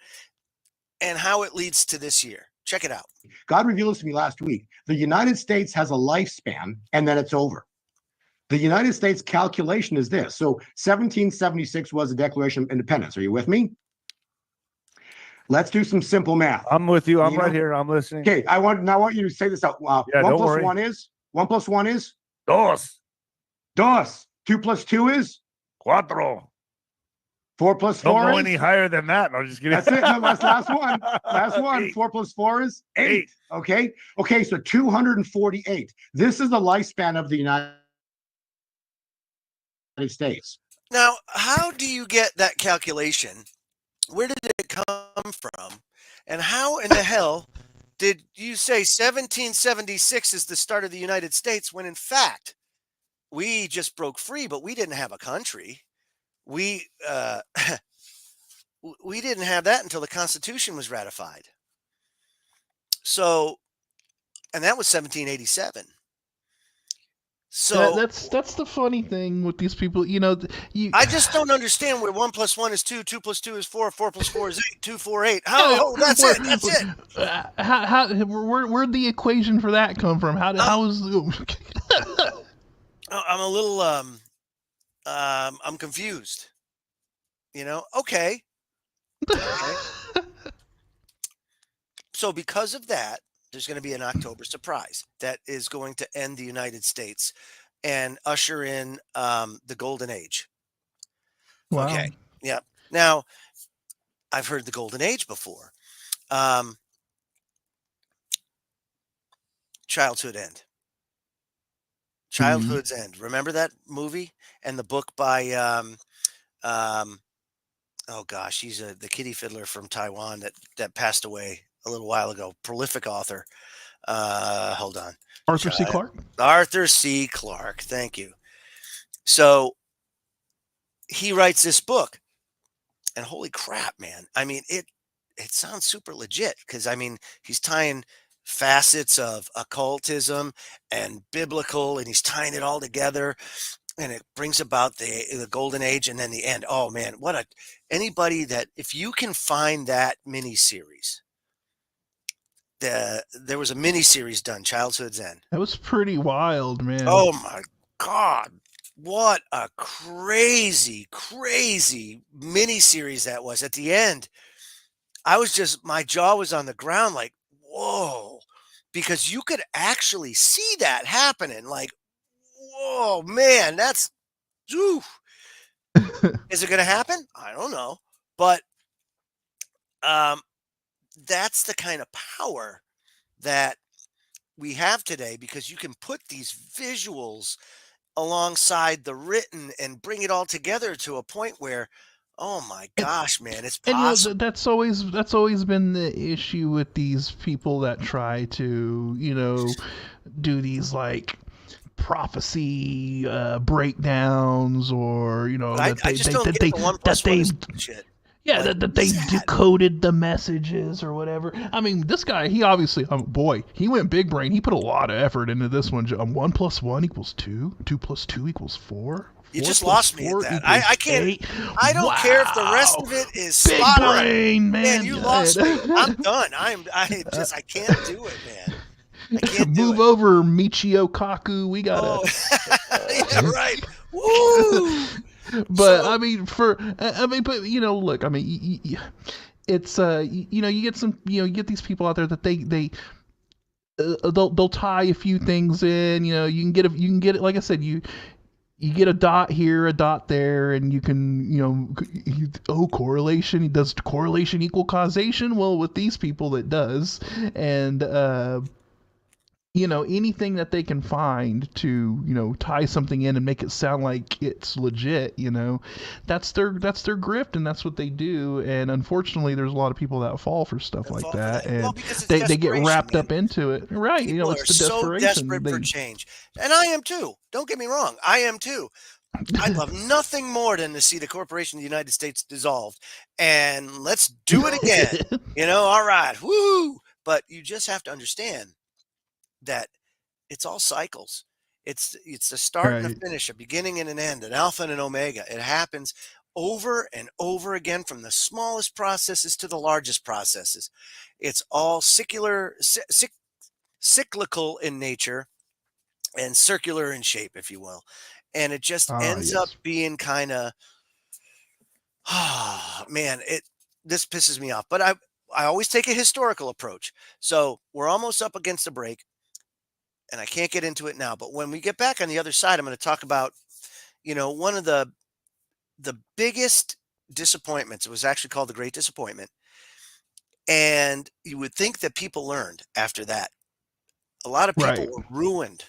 and how it leads to this year. Check it out. God revealed this to me last week. The United States has a lifespan, and then it's over. The United States calculation is this. So 1776 was the Declaration of Independence. Are you with me? Let's do some simple math. I'm with you. I'm right here. I'm listening. Okay. I want you to say this out. Yeah, 1 plus 1 is? 1 plus 1 is? Dos. Dos. 2 plus 2 is? Cuatro. 4 plus 4 Don't go is? any higher than that. No, just kidding. That's it. No, that's last one. Last one. 8. 4 plus 4 is? 8. 8. Okay. So 248. This is the lifespan of the United States. Now, how do you get that calculation? Where did it come from? And how in the hell did you say 1776 is the start of the United States when in fact we just broke free, but we didn't have a country? We didn't have that until the Constitution was ratified. So, and that was 1787. So that's the funny thing with these people, I just don't understand where 1 plus 1 is 2, 2 plus 2 is 4, 4 plus 4 is 8, 2, 4, 8. That's it. Where'd the equation for that come from? How is I'm a little I'm confused. Okay. So because of that, there's going to be an October surprise that is going to end the United States and usher in the golden age. Wow. Okay. Yeah. Now, I've heard the golden age before. Childhood End. Childhood's End. Remember that movie and the book by oh gosh, he's the kitty fiddler from Taiwan that passed away a little while ago. Prolific author. Hold on. Arthur C. Clarke? Arthur C. Clarke. Thank you. So he writes this book, and holy crap, man. I mean, it sounds super legit because I mean, he's tying facets of occultism and biblical, and he's tying it all together, and it brings about the golden age and then the end. Oh man, anybody that if you can find that miniseries. There was a miniseries done, Childhood's End. That was pretty wild, man. Oh my God. What a crazy, crazy miniseries that was. At the end, my jaw was on the ground like, whoa, because you could actually see that happening. Like, whoa, man, that's, oof. Is it going to happen? I don't know. But that's the kind of power that we have today because you can put these visuals alongside the written and bring it all together to a point where, oh my gosh, man, it's possible. And that's always been the issue with these people that try to do these like prophecy breakdowns or shit. Yeah, that they decoded the messages or whatever. I mean, this guy, he obviously, he went big brain. He put a lot of effort into this one. 1 + 1 = 2. 2 + 2 = 4. You just lost me at that. I can't. 8. I don't care if the rest of it is big spot brain, on. man. You lost me. I'm done. I can't do it, man. I can't move over, Michio Kaku. We gotta. Yeah, right. Woo. But so, look, I mean, it's you get some, you get these people out there that they'll tie a few things in, you can get it, like I said, you get a dot here, a dot there, and you can, correlation, does correlation equal causation? Well, with these people it does, and anything that they can find to, tie something in and make it sound like it's legit, that's their grift, and that's what they do. And unfortunately, there's a lot of people that fall for stuff like that, and they get wrapped up into it. Right. People it's are the desperation. So desperate for change. And I am too. Don't get me wrong. I am too. I'd love nothing more than to see the corporation of the United States dissolved. And let's do it again. All right. Woo! But you just have to understand that it's all cycles. It's the start and the finish, a beginning and an end, an alpha and an omega. It happens over and over again from the smallest processes to the largest processes. It's all cyclical in nature and circular in shape, if you will. And it just ends up being kind of, man, this pisses me off. But I always take a historical approach. So we're almost up against a break. And I can't get into it now, but when we get back on the other side, I'm going to talk about, one of the biggest disappointments. It was actually called the Great Disappointment. And you would think that people learned after that. A lot of people were ruined.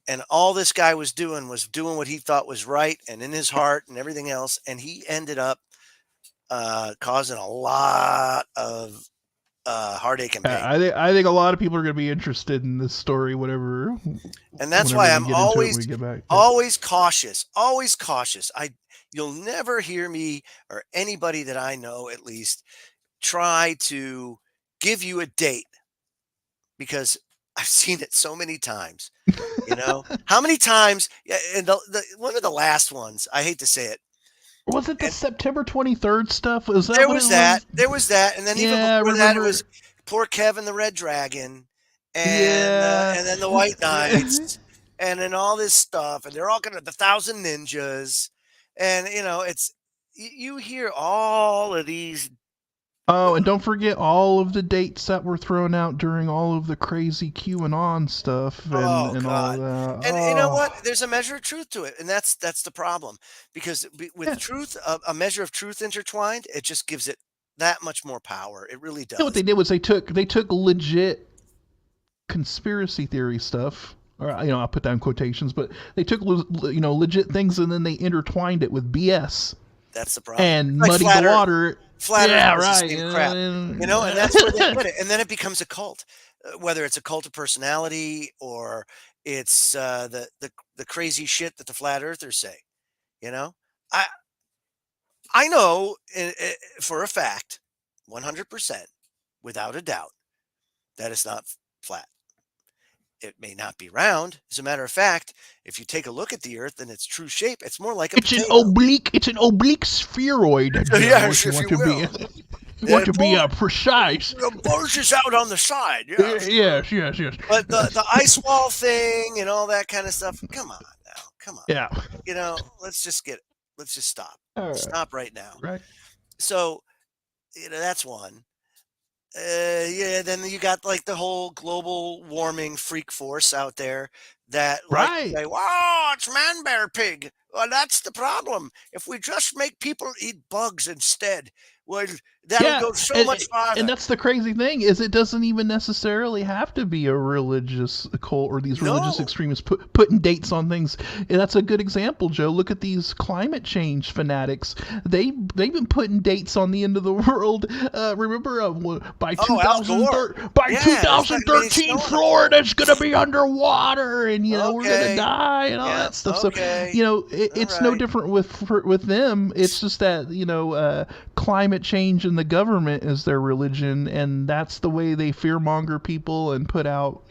And all this guy was doing what he thought was right and in his heart and everything else. And he ended up causing a lot of heartache and pain. I think a lot of people are going to be interested in this story, whatever. And that's why I'm always cautious. Always cautious. You'll never hear me or anybody that I know at least try to give you a date because I've seen it so many times. How many times? And one of the last ones, I hate to say it. Was it the September 23rd stuff? There was that, and then even before that, it was poor Kevin the Red Dragon, and then the White Knights, and then all this stuff, and they're all the 1,000 Ninjas, and it's you hear all of these. Oh, and don't forget all of the dates that were thrown out during all of the crazy QAnon stuff and all that. And you know what? There's a measure of truth to it, and that's the problem. Because with truth, a measure of truth intertwined, it just gives it that much more power. It really does. What they did was they took legit conspiracy theory stuff, or I'll put that in quotations, but they took legit things and then they intertwined it with BS. That's the problem. And muddy the water. Flat Earth, right? Crap, and that's where they put it, and then it becomes a cult. whether it's a cult of personality or it's the crazy shit that the flat earthers say. You know, I I know for a fact, 100%, without a doubt, that it's not flat. It may not be round. As a matter of fact, if you take a look at the Earth in its true shape, it's more like a potato. It's an oblique spheroid. Yes, if you will. Want to be precise. It bulges out on the side. Yes. Yes. But the ice wall thing and all that kind of stuff. Come on now. Come on. Yeah. You know, let's just stop. Stop right now. Right. So, that's one. Then you got like the whole global warming freak force out there that say, wow, it's man bear pig. Well, that's the problem. If we just make people eat bugs instead, well, that'll go so much farther. And that's the crazy thing is it doesn't even necessarily have to be a religious cult or these religious extremists putting dates on things. And that's a good example, Joe. Look at these climate change fanatics. They've been putting dates on the end of the world. Remember, by 2013, Florida's going to be underwater, and we're going to die and all that stuff. So it's no different with them. It's just that climate change and the government is their religion, and that's the way they fearmonger people and put out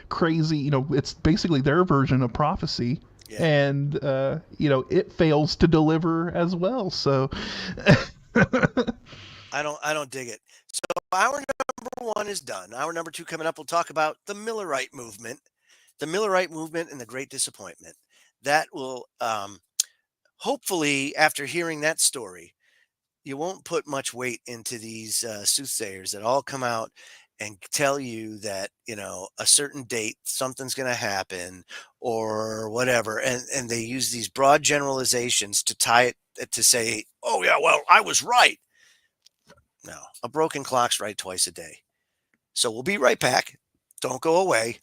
crazy. It's basically their version of prophecy. And it fails to deliver as well. So I don't dig it. So our number one is done. Our number two coming up, we'll talk about the Millerite movement and the Great Disappointment. That will hopefully, after hearing that story, you won't put much weight into these soothsayers that all come out and tell you that, a certain date, something's going to happen or whatever. And they use these broad generalizations to tie it to say, oh, yeah, well, I was right. No, a broken clock's right twice a day. So we'll be right back. Don't go away.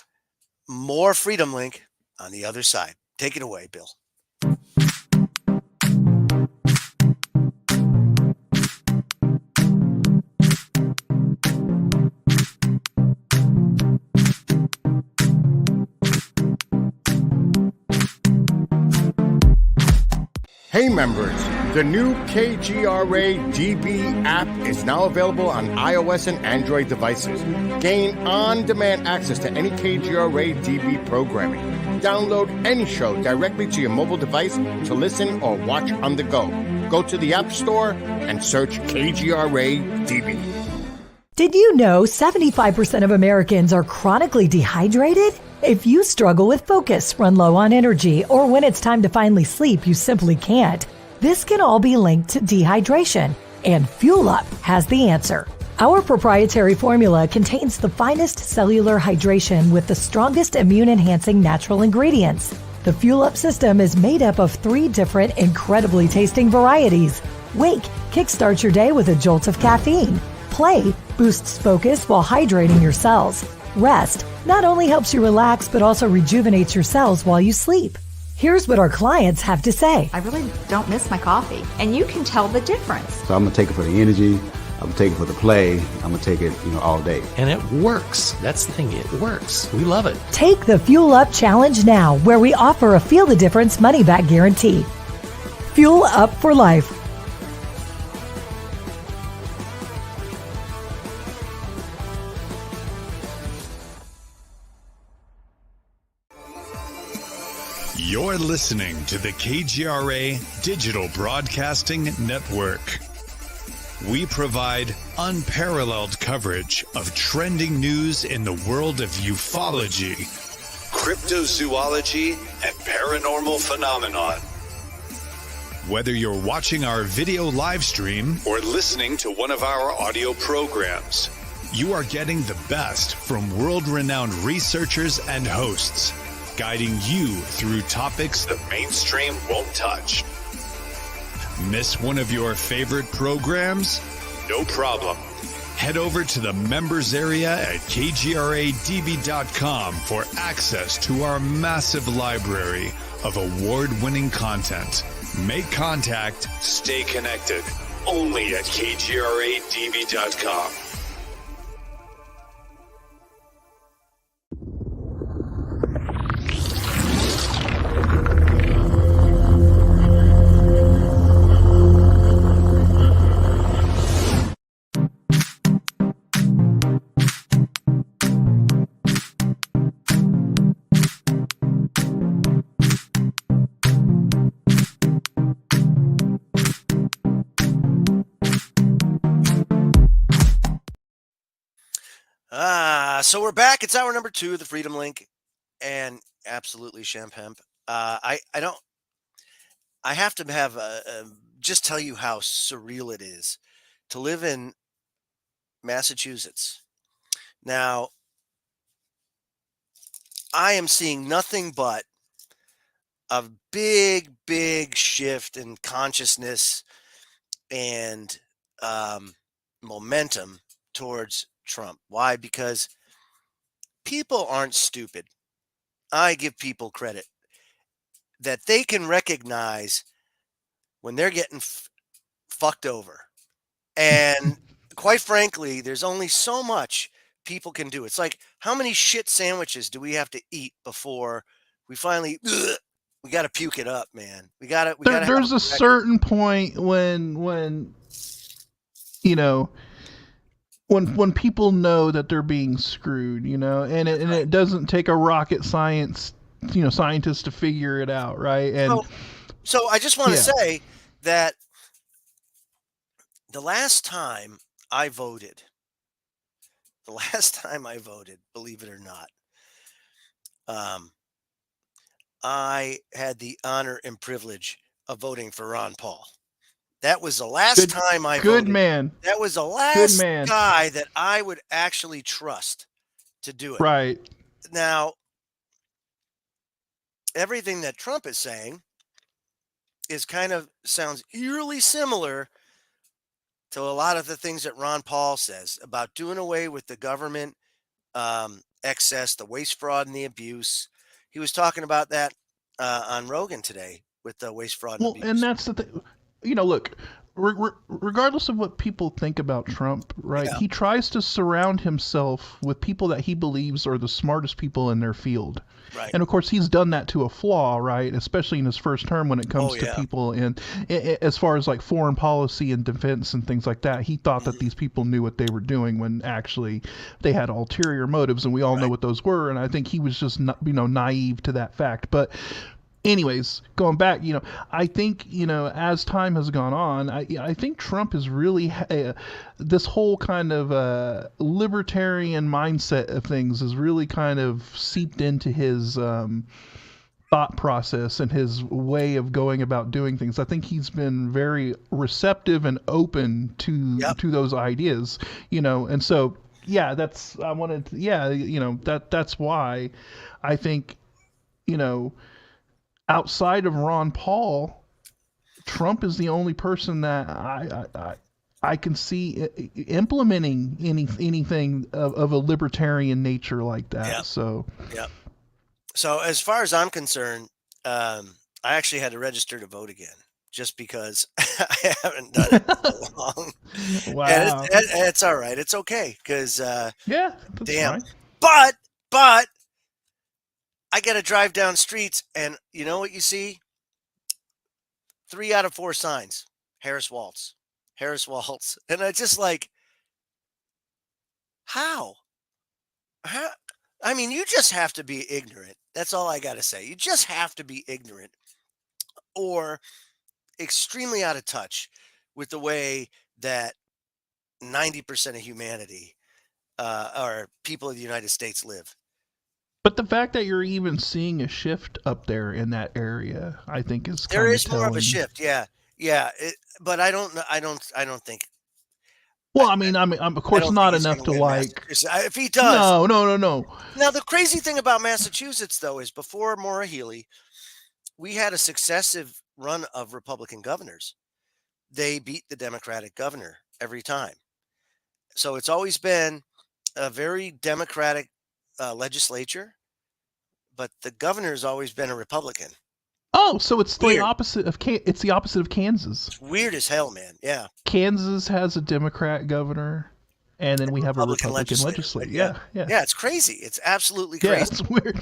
More Freedom Link on the other side. Take it away, Bill. Hey members, the new KGRA DB app is now available on iOS and Android devices. Gain on-demand access to any KGRA DB programming. Download any show directly to your mobile device to listen or watch on the go. Go to the App Store and search KGRA DB. Did you know 75% of Americans are chronically dehydrated? If you struggle with focus, run low on energy, or when it's time to finally sleep, you simply can't, this can all be linked to dehydration, and Fuel Up has the answer. Our proprietary formula contains the finest cellular hydration with the strongest immune-enhancing natural ingredients. The Fuel Up system is made up of 3 different incredibly tasting varieties. Wake kickstarts your day with a jolt of caffeine. Play boosts focus while hydrating your cells. Rest not only helps you relax, but also rejuvenates your cells while you sleep. Here's what our clients have to say. I really don't miss my coffee, and you can tell the difference. So I'm going to take it for the energy. I'm going to take it for the play. I'm going to take it, all day. And it works. That's the thing. It works. We love it. Take the Fuel Up Challenge now, where we offer a Feel the Difference money-back guarantee. Fuel Up for life. You're listening to the KGRA Digital Broadcasting Network. We provide unparalleled coverage of trending news in the world of ufology, cryptozoology, and paranormal phenomenon. Whether you're watching our video live stream or listening to one of our audio programs, you are getting the best from world-renowned researchers and hosts, guiding you through topics the mainstream won't touch. Miss one of your favorite programs? No problem. Head over to the members area at kgradb.com for access to our massive library of award-winning content. Make contact, stay connected, only at kgradb.com. So we're back. It's hour number 2 of the Freedom Link, and absolutely Champemp. I have to have just tell you how surreal it is to live in Massachusetts. Now, I am seeing nothing but a big, big shift in consciousness and momentum towards Trump. Why? Because people aren't stupid. I give people credit that they can recognize when they're getting fucked over. And quite frankly, there's only so much people can do. It's like, how many shit sandwiches do we have to eat before we finally we got to puke it up, man. We got to There's a certain point when you know, when people know that they're being screwed, you know, and it doesn't take a rocket scientist to figure it out, right? And so I just want to say that the last time I voted, believe it or not, I had the honor and privilege of voting for Ron Paul. That was the last time I voted. Good man. That was the last guy that I would actually trust to do it. Right. Now, everything that Trump is saying is sounds eerily similar to a lot of the things that Ron Paul says about doing away with the government excess, the waste, fraud, and the abuse. He was talking about that on Rogan today with the waste, fraud, and abuse. And that's the thing. Look, regardless of what people think about Trump, right? Yeah. He tries to surround himself with people that he believes are the smartest people in their field. Right. And of course, he's done that to a flaw, right? Especially in his first term when it comes to people as far as like foreign policy and defense and things like that. He thought that these people knew what they were doing when actually they had ulterior motives, and we all know what those were. And I think he was just naive to that fact. But anyways, going back, I think, as time has gone on, I think Trump is really this whole kind of libertarian mindset of things is really kind of seeped into his thought process and his way of going about doing things. I think he's been very receptive and open to those ideas, and so that's why I think, outside of Ron Paul, Trump is the only person that I can see implementing anything of a libertarian nature like that. Yep. So as far as I'm concerned, I actually had to register to vote again just because I haven't done it for so long. Wow. And it's all right. It's okay because damn. Fine. But I got to drive down streets, and you know what you see? 3 out of 4 signs. Harris Waltz. And I just like, how? I mean, you just have to be ignorant. That's all I got to say. You just have to be ignorant or extremely out of touch with the way that 90% of humanity or people of the United States live. But the fact that you're even seeing a shift up there in that area, I think is kind of there is more of a shift. Yeah. But I don't think. Well, I'm of course not enough to like. If he does, no. Now the crazy thing about Massachusetts, though, is before Maura Healey, we had a successive run of Republican governors. They beat the Democratic governor every time, so it's always been a very Democratic legislature, but the governor's always been a Republican. Oh, so it's the opposite of it's the opposite of Kansas. It's weird as hell, man. Yeah. Kansas has a Democrat governor, and then we have a Republican legislature. Yeah. Yeah, it's crazy. It's absolutely crazy. Yeah, it's weird.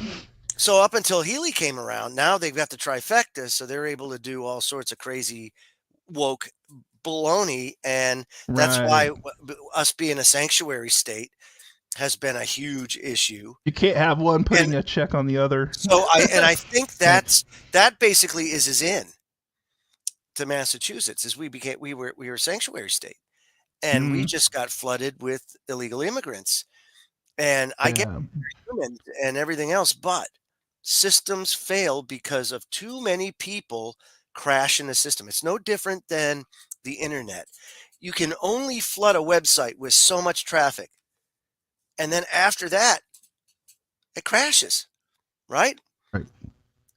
So up until Healey came around, now they've got the trifecta, so they're able to do all sorts of crazy woke baloney, and that's why us being a sanctuary state has been a huge issue. You can't have one putting a check on the other. So I think that basically is his in to Massachusetts, is we were a sanctuary state, and we just got flooded with illegal immigrants, And I get humans and everything else, but systems fail because of too many people crash in the system. It's no different than the internet. You can only flood a website with so much traffic. And then after that, it crashes, right? Right.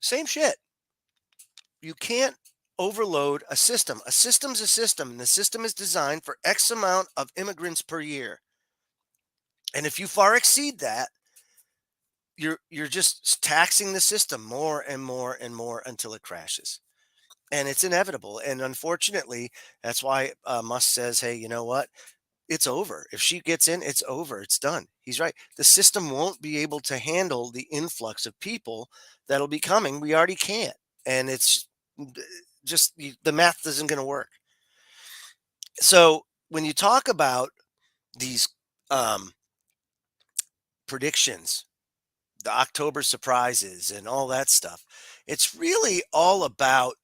Same shit. You can't overload a system. A system's a system, and the system is designed for X amount of immigrants per year. And if you far exceed that, you're just taxing the system more and more and more until it crashes. And it's inevitable. And unfortunately, that's why Musk says, hey, you know what? It's over. If she gets in, it's over. It's done. He's right. The system won't be able to handle the influx of people that'll be coming. We already can't. And it's just the math isn't going to work. So when you talk about these predictions, the October surprises and all that stuff, it's really all about,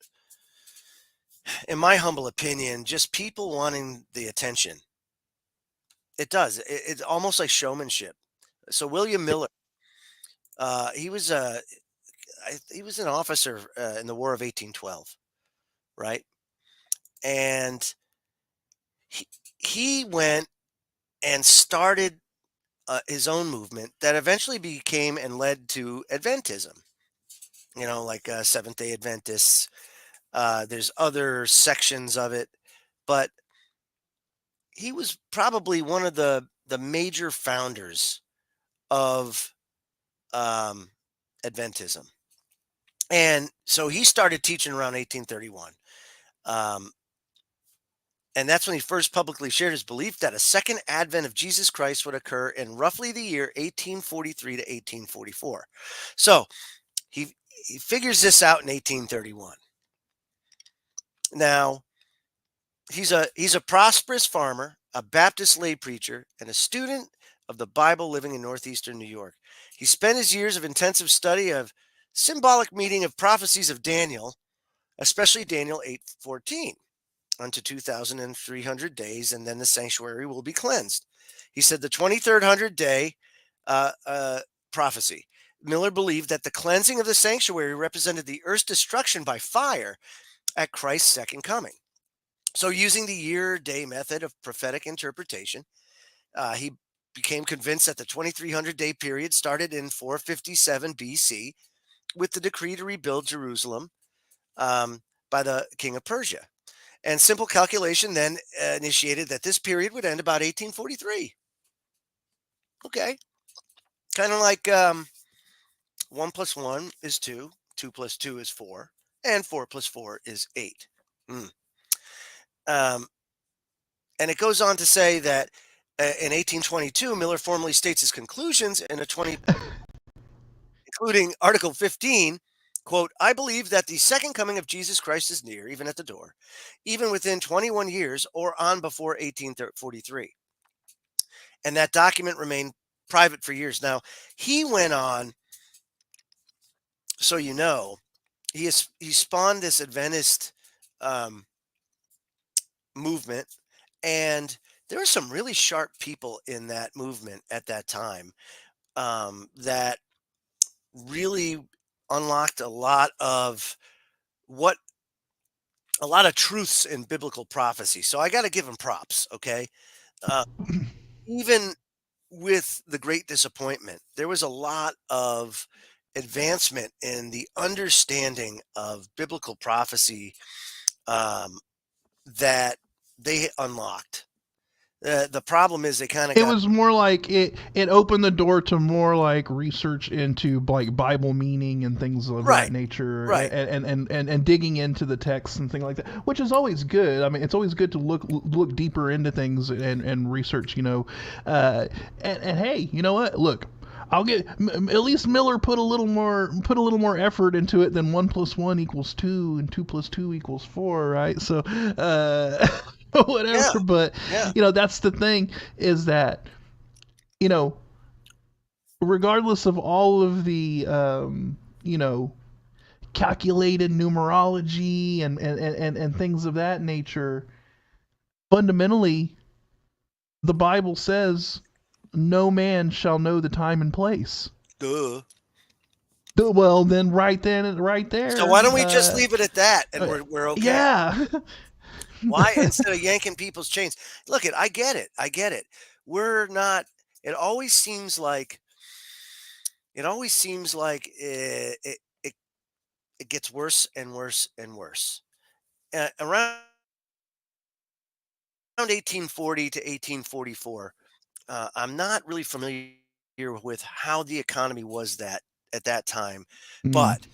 in my humble opinion, just people wanting the attention. It does. It's almost like showmanship. So William Miller, he was an officer in the War of 1812, right? And he went and started his own movement that eventually became and led to Adventism. You know, like Seventh-day Adventists. There's other sections of it, but he was probably one of the major founders of Adventism. And so he started teaching around 1831. And that's when he first publicly shared his belief that a second advent of Jesus Christ would occur in roughly the year 1843 to 1844. So he figures this out in 1831. Now, he's a prosperous farmer, a Baptist lay preacher, and a student of the Bible living in northeastern New York. He spent his years of intensive study of symbolic meaning of prophecies of Daniel, especially Daniel 8:14, unto 2,300 days, and then the sanctuary will be cleansed. He said the 2300 day prophecy. Miller believed that the cleansing of the sanctuary represented the earth's destruction by fire at Christ's second coming. So using the year-day method of prophetic interpretation, he became convinced that the 2300-day period started in 457 BC with the decree to rebuild Jerusalem by the king of Persia. And simple calculation then initiated that this period would end about 1843. Okay. Kind of like 1 + 1 is 2, 2 + 2 is 4, and 4 + 4 is 8. And it goes on to say that in 1822, Miller formally states his conclusions in a including Article 15, quote, I believe that the second coming of Jesus Christ is near, even at the door, even within 21 years or on before 1843. And that document remained private for years. Now, he went on, so you know, he spawned this Adventist movement, and there were some really sharp people in that movement at that time that really unlocked a lot of truths in biblical prophecy. So I got to give them props. Okay. Even with the Great Disappointment, there was a lot of advancement in the understanding of biblical prophecy that they unlocked. The problem is they kind of it was more like it opened the door to more like research into like Bible meaning and things of that nature, right? And digging into the text and things like that, which is always good. I mean, it's always good to look deeper into things and research, you know. And hey, you know what? Look, I'll get at least Miller put a little more effort into it than 1 + 1 = 2 and 2 + 2 = 4, right? So whatever, but you know, that's the thing, is that, you know, regardless of all of the you know, calculated numerology and things of that nature, fundamentally the Bible says no man shall know the time and place. Duh. Well, then right there. So why don't we just leave it at that, and we're okay? Yeah. Why instead of yanking people's chains? Look, I get it. I get it. We're not. It always seems like. It always seems like it gets worse and worse and worse. Around 1840 to 1844, I'm not really familiar with how the economy was that at that time, but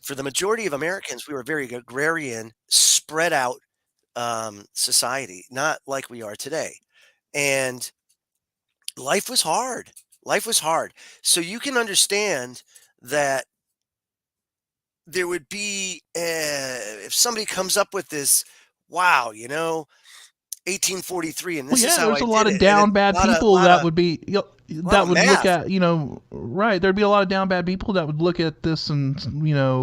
for the majority of Americans, we were a very agrarian, spread out society, not like we are today. And life was hard. Life was hard. So you can understand that there would be, if somebody comes up with this, wow, 1843, and this is how there's I a lot did of it. And down bad people that would be that would math. look at right. There'd be a lot of down bad people that would look at this and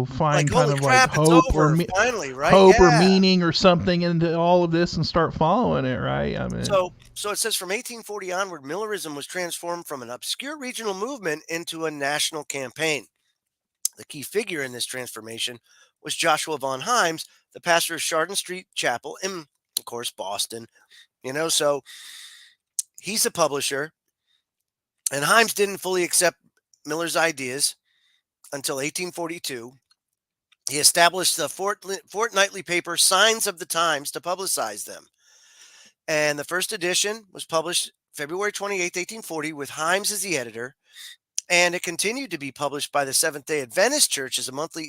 find kind of crap, like hope over, or finally, right? hope or meaning or something into all of this and start following it, right? I mean, so it says from 1840 onward, Millerism was transformed from an obscure regional movement into a national campaign. The key figure in this transformation was Joshua von Himes, the pastor of Chardon Street Chapel in, of course, Boston. So he's a publisher, and Himes didn't fully accept Miller's ideas until 1842. He established the fortnightly paper Signs of the Times to publicize them. And the first edition was published February 28th, 1840, with Himes as the editor. And it continued to be published by the Seventh-day Adventist Church as a monthly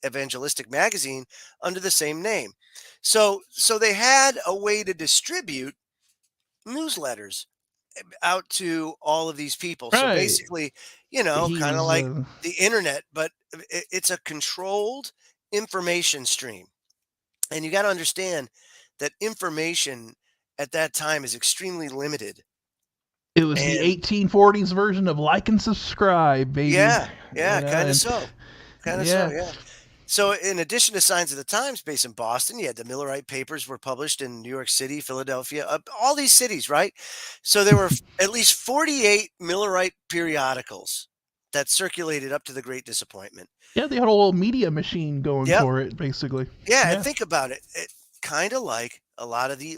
evangelistic magazine under the same name. So they had a way to distribute newsletters out to all of these people. right. So basically, kind of like the internet, but it's a controlled information stream. And you got to understand that information at that time is extremely limited. It was the 1840s version of like and subscribe, baby. Yeah, kind of so. So in addition to Signs of the Times based in Boston, you had the Millerite papers were published in New York City, Philadelphia, all these cities, right? So there were at least 48 Millerite periodicals that circulated up to the Great Disappointment. Yeah, they had a little media machine going for it, basically. Yeah, and think about it. Kind of like a lot of the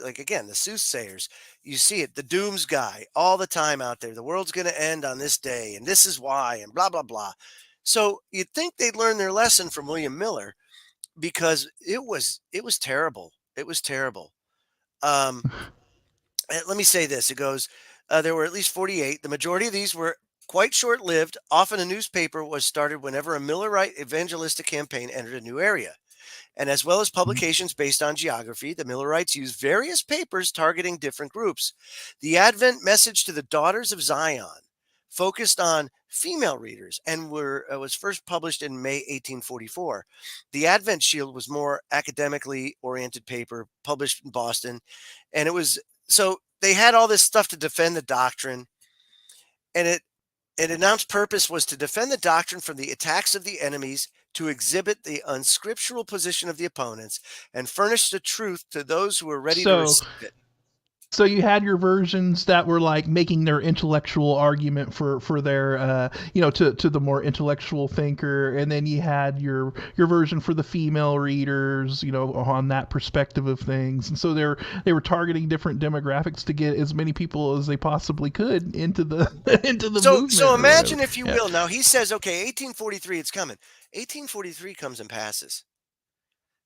soothsayers. You see it, the dooms guy, all the time out there. The world's going to end on this day, and this is why, and blah, blah, blah. So you'd think they'd learn their lesson from William Miller, because it was terrible. It was terrible. Let me say this. It goes, there were at least 48. The majority of these were quite short-lived. Often a newspaper was started whenever a Millerite evangelistic campaign entered a new area. And as well as publications based on geography, the Millerites used various papers targeting different groups. The Advent Message to the Daughters of Zion focused on female readers and was first published in May 1844. The Advent Shield was more academically oriented paper published in Boston. And it was, so they had all this stuff to defend the doctrine. And it announced purpose was to defend the doctrine from the attacks of the enemies, to exhibit the unscriptural position of the opponents, and furnish the truth to those who were ready to receive it. So you had your versions that were like making their intellectual argument for their to the more intellectual thinker, and then you had your version for the female readers, on that perspective of things. And so they were targeting different demographics to get as many people as they possibly could into the movement. So imagine, if you will. Now he says, okay, 1843, it's coming. 1843 comes and passes.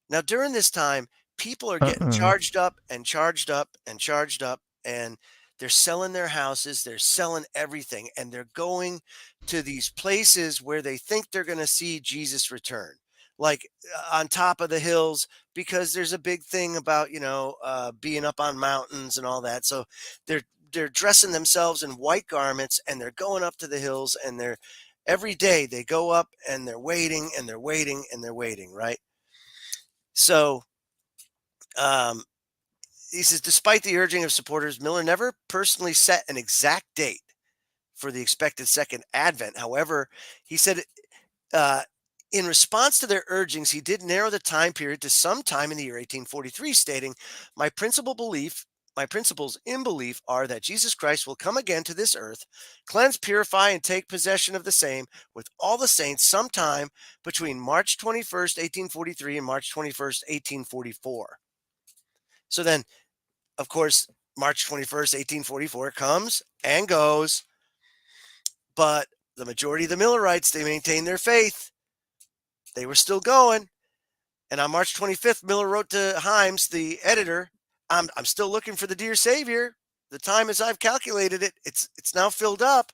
Now during this time, people are getting charged up and charged up and charged up, and they're selling their houses, they're selling everything, and they're going to these places where they think they're going to see Jesus return, like on top of the hills, because there's a big thing about being up on mountains and all that. So they're dressing themselves in white garments, and they're going up to the hills, and every day they go up, and they're waiting and they're waiting and they're waiting, right? So he says, despite the urging of supporters, Miller never personally set an exact date for the expected second advent. However, he said in response to their urgings, he did narrow the time period to sometime in the year 1843, stating, "My principal belief My principles in belief are that Jesus Christ will come again to this earth, cleanse, purify, and take possession of the same with all the saints sometime between March 21st, 1843 and March 21st, 1844. So then, of course, March 21st, 1844 comes and goes, but the majority of the Millerites, they maintained their faith. They were still going. And on March 25th, Miller wrote to Himes, the editor, I'm still looking for the dear Savior. The time as I've calculated it, it's now filled up,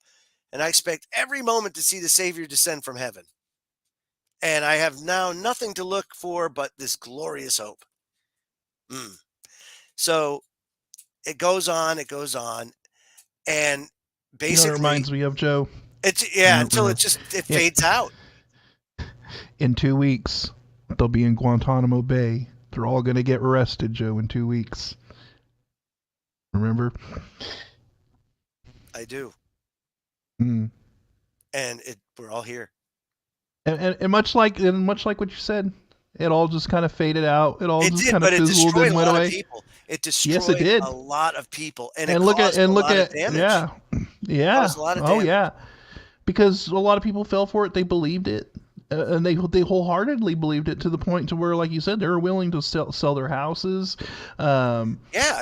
and I expect every moment to see the Savior descend from heaven. And I have now nothing to look for but this glorious hope. So it goes on, and basically, it reminds me of, Joe. Until it fades out. In 2 weeks, they'll be in Guantanamo Bay. They're all going to get arrested, Joe, in 2 weeks. Remember? I do. Mm. And we're all here. And much like what you said, it all just kind of faded out. It all just kind of fizzled and went away. People. It destroyed a lot of people, and it look caused at a lot of damage. Yeah. Caused a lot of damage. Oh yeah, because a lot of people fell for it. They believed it. And they wholeheartedly believed it to the point to where, like you said, they were willing to sell their houses. I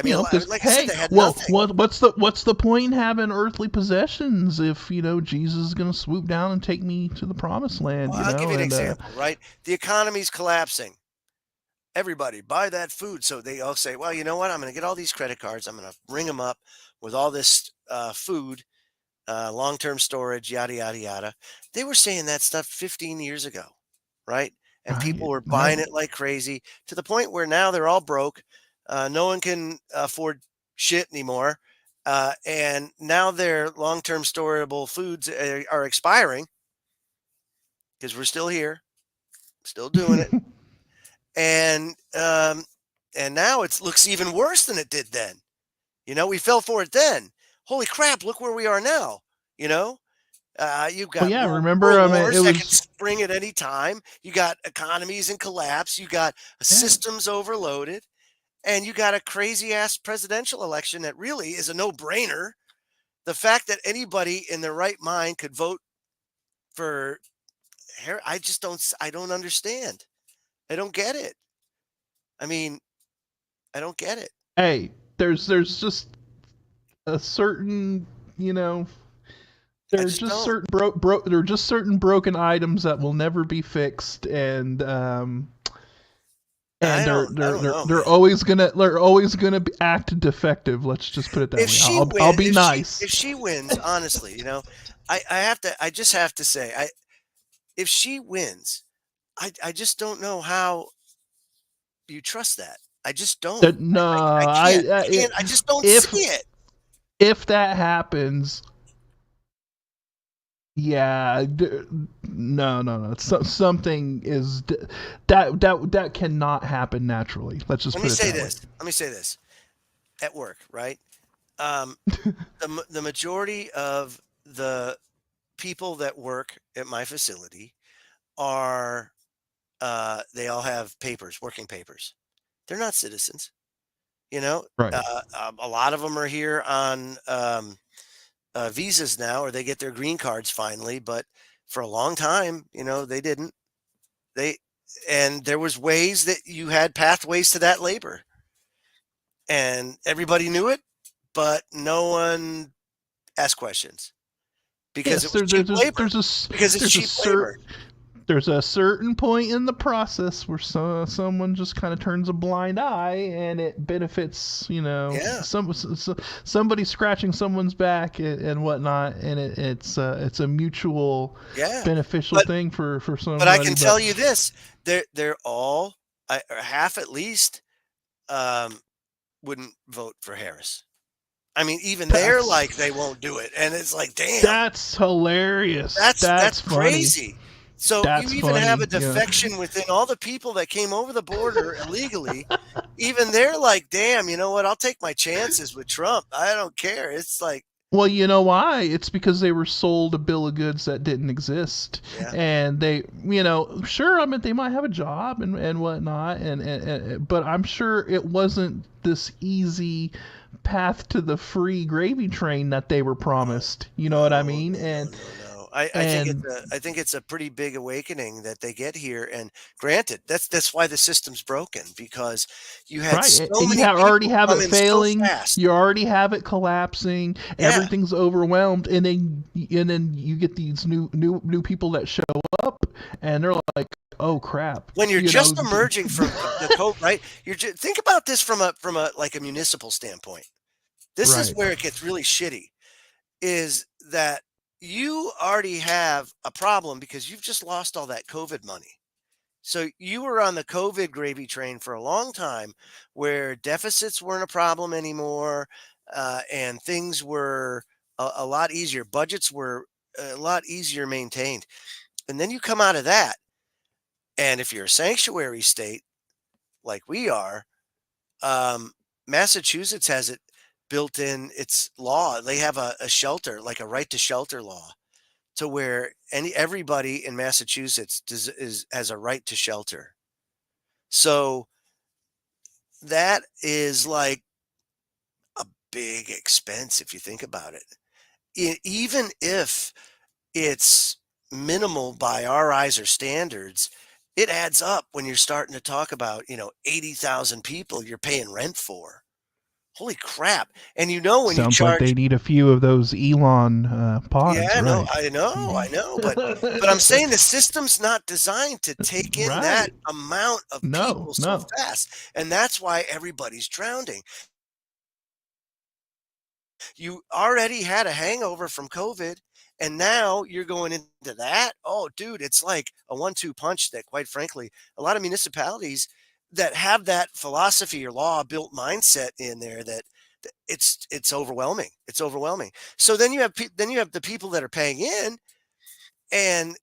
mean, like I said, they had nothing. What's the point in having earthly possessions if Jesus is going to swoop down and take me to the promised land? Well, I'll give you an example, right? The economy's collapsing. Everybody buy that food, so they all say, "Well, you know what? I'm going to get all these credit cards. I'm going to ring them up with all this food." Long-term storage, yada, yada, yada. They were saying that stuff 15 years ago, right? And people were buying it like crazy to the point where now they're all broke. No one can afford shit anymore. And now their long-term storable foods are expiring because we're still here, still doing it. And now it looks even worse than it did then. We fell for it then. Holy crap, look where we are now. You've got remember wars that can spring at any time. You got economies in collapse. You got systems overloaded, and you got a crazy ass presidential election that really is a no-brainer. The fact that anybody in their right mind could vote for I don't understand. I don't get it. I mean, I don't get it. Hey, there's just a certain, there's just certain broken items that will never be fixed, and they're always gonna act defective. Let's just put it that way. I'll be nice. If she wins, honestly, I just have to say, if she wins, I just don't know how you trust that. I just don't. I just don't see it. If that happens, no. Something is that cannot happen naturally. Let's just Let me say this. At work, right? The majority of the people that work at my facility are they all have working papers. They're not citizens. Right. A lot of them are here on visas now, or they get their green cards finally. But for a long time, they didn't. And there was ways that you had pathways to that labor, and everybody knew it, but no one asked questions because it was cheap labor. Because it's cheap labor. There's a certain point in the process where someone just kind of turns a blind eye, and it benefits, somebody scratching someone's back and whatnot, and it's a mutual beneficial thing for somebody. But I can tell you this: they're all half at least wouldn't vote for Harris. I mean, even they're like they won't do it, and it's like, damn, that's hilarious. That's funny. Crazy. So you even have a defection within all the people that came over the border illegally. Even they're like, damn, you know what? I'll take my chances with Trump. I don't care. It's like, well, you know why? It's because they were sold a bill of goods that didn't exist. Yeah. And they, sure, I mean, they might have a job and whatnot, but I'm sure it wasn't this easy path to the free gravy train that they were promised. You know what I mean? I think it's a pretty big awakening that they get here. And granted, that's why the system's broken, because you had right, so and many you already people have come it in so failing. fast. You already have it collapsing. Yeah. Everything's overwhelmed, and then you get these new people that show up, and they're like, "Oh crap!" When you're just emerging from the COVID, right? Think about this from a like a municipal standpoint. This is where it gets really shitty. Is that you already have a problem because you've just lost all that COVID money. So you were on the COVID gravy train for a long time, where deficits weren't a problem anymore, and things were a lot easier. Budgets were a lot easier maintained. And then you come out of that, and if you're a sanctuary state like we are, Massachusetts has it built in its law. They have a shelter, like a right to shelter law, to where everybody in Massachusetts has a right to shelter. So that is like a big expense if you think about it. Even if it's minimal by our eyes or standards, it adds up when you're starting to talk about, 80,000 people you're paying rent for. Holy crap. And when you sounds charge. like they need a few of those Elon pods. Yeah, no, right. I know. But I'm saying the system's not designed to take in that amount of people so fast. And that's why everybody's drowning. You already had a hangover from COVID, and now you're going into that. Oh, dude, it's like a 1-2 punch that, quite frankly, a lot of municipalities that have that philosophy or law built mindset in there, that it's overwhelming. It's overwhelming. So then you have the people that are paying in, and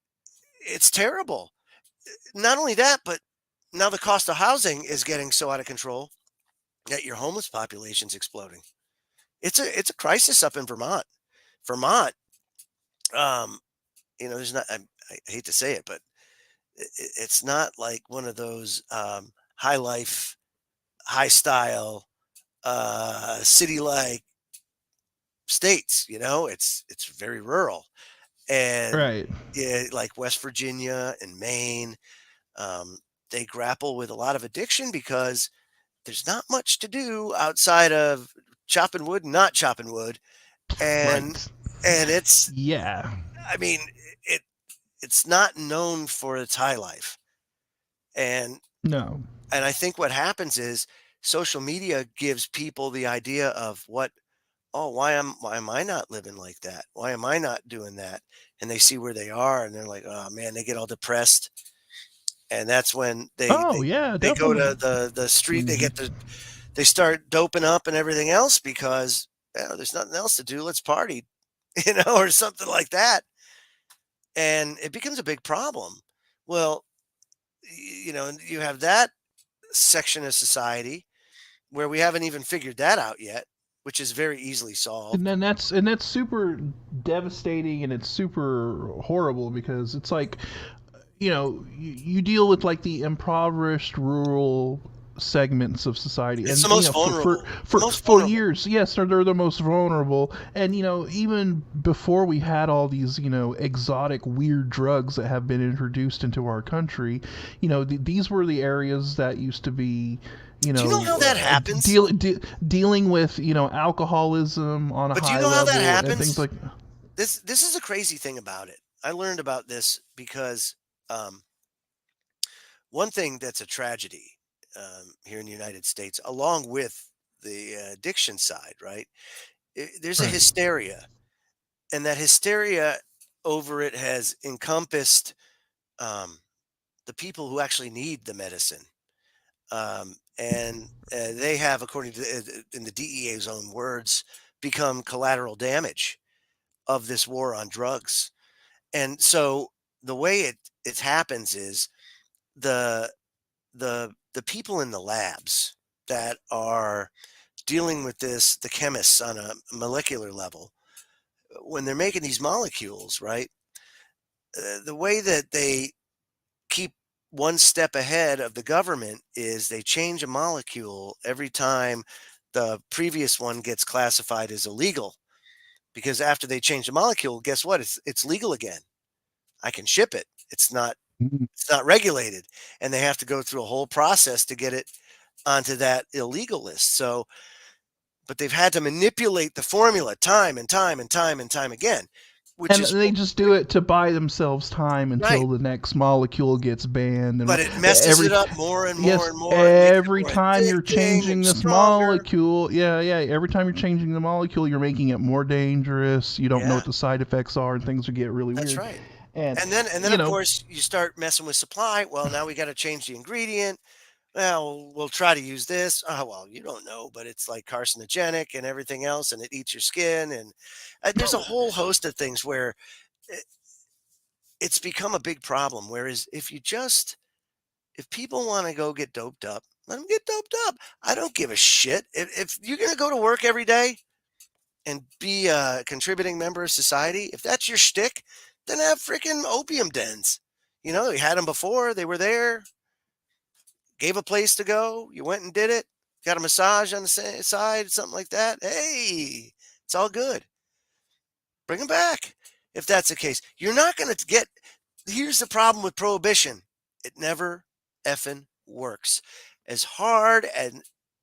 it's terrible. Not only that, but now the cost of housing is getting so out of control that your homeless population's exploding. It's a crisis up in Vermont. Vermont, there's not. I hate to say it, but it's not like one of those high life, high style, city like states. It's very rural, and like West Virginia and Maine, they grapple with a lot of addiction because there's not much to do outside of chopping wood and not chopping wood. And it's, I mean, it's not known for its high life. And I think what happens is social media gives people the idea of why am I not living like that? Why am I not doing that? And they see where they are, and they're like, oh man, they get all depressed. And that's when they go to the street, they start doping up and everything else because there's nothing else to do. Let's party, or something like that. And it becomes a big problem. Well, you have that section of society where we haven't even figured that out yet, which is very easily solved. And then that's super devastating, and it's super horrible because it's like, you deal with like the impoverished rural segments of society, it's and the most vulnerable. For years, yes, they're the most vulnerable. And even before we had all these exotic weird drugs that have been introduced into our country, these were the areas that used to be do you know how that happens? Dealing with alcoholism on a high level and things like this. This is a crazy thing about it. I learned about this because one thing that's a tragedy here in the United States, along with the addiction side, right? There's a hysteria, and that hysteria over it has encompassed the people who actually need the medicine. And they have, according to in the DEA's own words, become collateral damage of this war on drugs. And so the way it happens is the people in the labs that are dealing with this, the chemists on a molecular level, when they're making these molecules, right? The way that they keep one step ahead of the government is they change a molecule every time the previous one gets classified as illegal because after they change the molecule, guess what? It's legal again. I can ship it. It's not regulated, and they have to go through a whole process to get it onto that illegal list. So, but they've had to manipulate the formula time and time and time and time again. And they just do it to buy themselves time until the next molecule gets banned. And but it messes it up more and more and more. Every time you're changing this molecule, every time you're changing the molecule, you're making it more dangerous. You don't know what the side effects are, and things would get really weird. That's right. And then of course you start messing with supply. Well, now we got to change the ingredient. Well, we'll try to use this. Oh, well, you don't know, but it's like carcinogenic and everything else, and it eats your skin. And there's a whole host of things where it's become a big problem. Whereas if people want to go get doped up, let them get doped up. I don't give a shit. If you're going to go to work every day and be a contributing member of society, if that's your shtick, then have freaking opium dens. You know, you had them before. They were there. Gave a place to go. You went and did it. Got a massage on the side, something like that. Hey, it's all good. Bring them back if that's the case. You're not going to get. Here's the problem with prohibition. It never effing works. As hard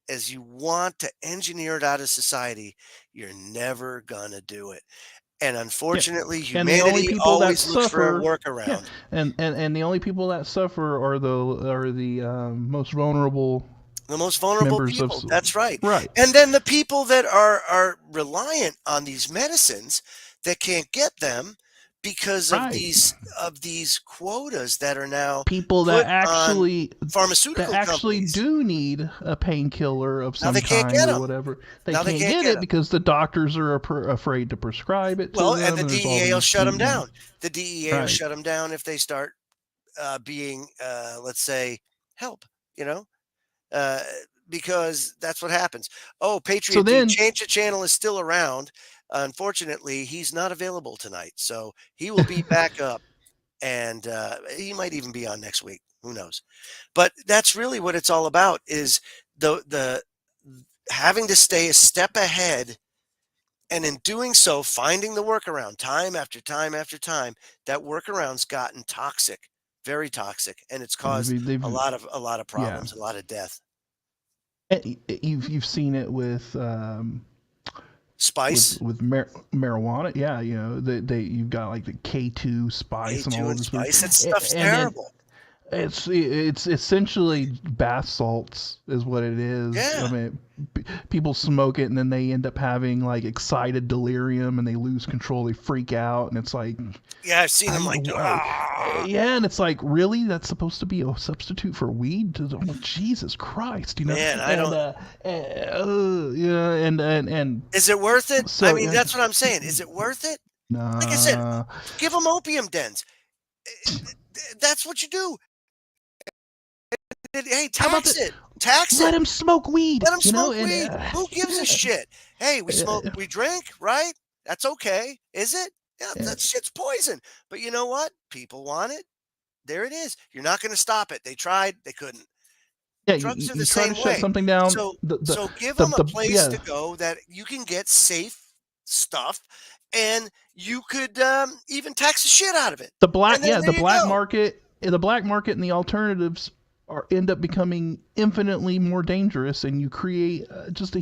as you want to engineer it out of society, you're never going to do it. And unfortunately, humanity always looks for a workaround. Yeah. And the only people that suffer are the most vulnerable. The most vulnerable people. That's right. Right. And then the people that are reliant on these medicines that can't get them because of these quotas that are now people that actually pharmaceutical companies do need a painkiller of some kind or whatever. They can't get it because the doctors are afraid to prescribe it to them. And the DEA will shut them down. The DEA will shut them down if they start being, let's say, help, because that's what happens. Oh, Patriot Change the Channel is still around. Unfortunately, he's not available tonight, so he will be back up, and he might even be on next week. Who knows? But that's really what it's all about: is the having to stay a step ahead, and in doing so, finding the workaround time after time after time. That workaround's gotten toxic, very toxic, and it's caused a lot of problems, a lot of death. You've seen it with. Spice with marijuana, you've got like the K2 spice and all of this spice. That stuff's terrible. It's essentially bath salts is what it is. Yeah. I mean, people smoke it and then they end up having like excited delirium and they lose control. They freak out and it's like. Yeah, I've seen them like. Yeah, and it's like, really, that's supposed to be a substitute for weed? Jesus Christ, Man, I don't. And is it worth it? So, I mean, that's what I'm saying. Is it worth it? No. Like I said, give them opium dens. That's what you do. Hey, tax it. Tax it. Let him smoke weed. Let him smoke weed. Who gives a shit? Hey, we drink, right? That's okay. Is it? Yeah, that shit's poison. But you know what? People want it. There it is. You're not going to stop it. They tried. They couldn't. Yeah, drugs are the try same to way. shut something down. So give them a place to go that you can get safe stuff, and you could even tax the shit out of it. The black market, and the alternatives end up becoming infinitely more dangerous, and you create just a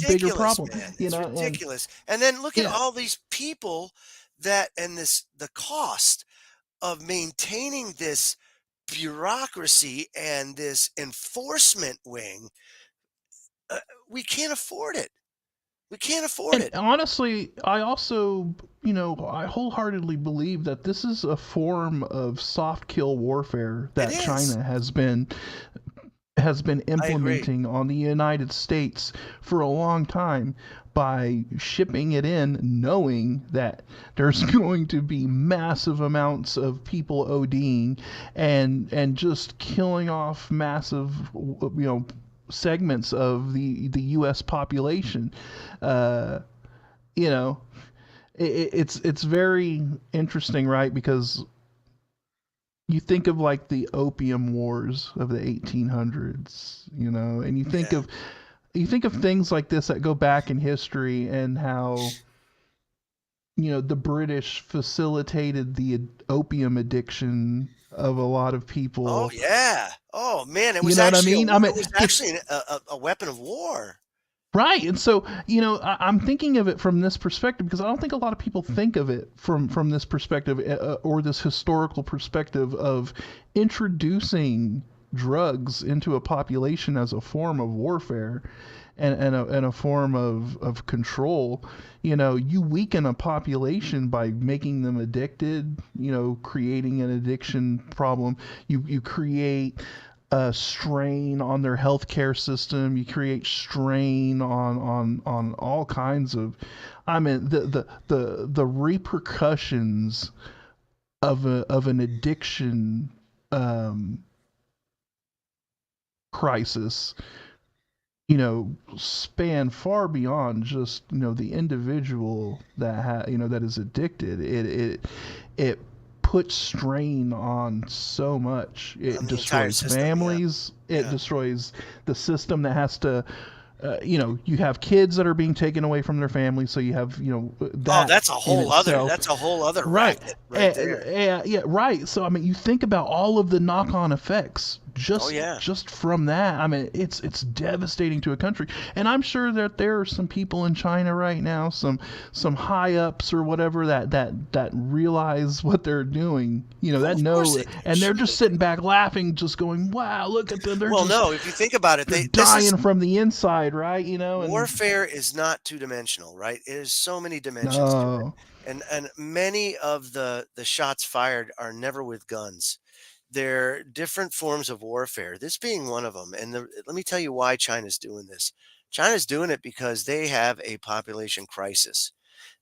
bigger problem. Man. It's ridiculous. And then look at all these people the cost of maintaining this bureaucracy and this enforcement wing. We can't afford it. We can't afford it. Honestly, I also, I wholeheartedly believe that this is a form of soft kill warfare that China has been implementing on the United States for a long time by shipping it in, knowing that there's going to be massive amounts of people ODing and just killing off massive, segments of the U.S. population. It's very interesting, right? Because you think of like the opium wars of the 1800s, and you think of you think of things like this that go back in history and how, the British facilitated the opium addiction of a lot of people. Oh yeah. Oh man, it was You know what I actually mean? it was actually a weapon of war. Right. And so, I'm thinking of it from this perspective because I don't think a lot of people think of it from this perspective or this historical perspective of introducing drugs into a population as a form of warfare and a form of control. You weaken a population by making them addicted, creating an addiction problem. You create a strain on their healthcare system. You create strain on all kinds of, the repercussions of an addiction crisis, span far beyond just the individual that is addicted. It puts strain on so much. It destroys families. Yeah. It destroys the system that has to. You have kids that are being taken away from their families, so you have that. That's a whole other right. Right there. Yeah, right. So you think about all of the knock-on effects just from that. It's devastating to a country, and I'm sure that there are some people in China right now, some high ups or whatever that realize what they're doing. That know, and they're just sitting back laughing, just going, "Wow, look at them!" If you think about it, they're dying from the inside, right? And warfare is not two-dimensional, right? It is so many dimensions to it, and many of the shots fired are never with guns. They're different forms of warfare, this being one of them. And let me tell you why China's doing this. China's doing it because they have a population crisis.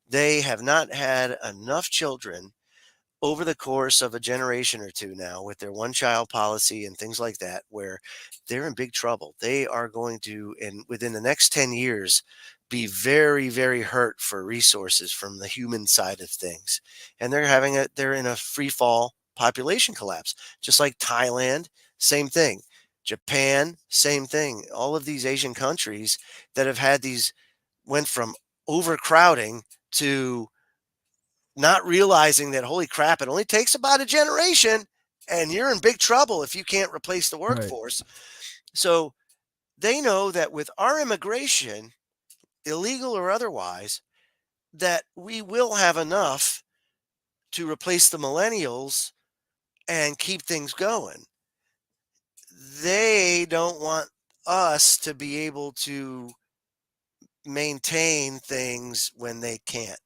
They have not had enough children over the course of a generation or two now with their one-child policy and things like that, where they're in big trouble. They are going to, within the next 10 years, be very, very hurt for resources from the human side of things. And they're in a free fall population collapse, just like Thailand, same thing. Japan, same thing. All of these Asian countries that have had went from overcrowding to not realizing that, holy crap, it only takes about a generation and you're in big trouble if you can't replace the workforce. Right. So they know that with our immigration, illegal or otherwise, that we will have enough to replace the millennials and keep things going. They don't want us to be able to maintain things when they can't,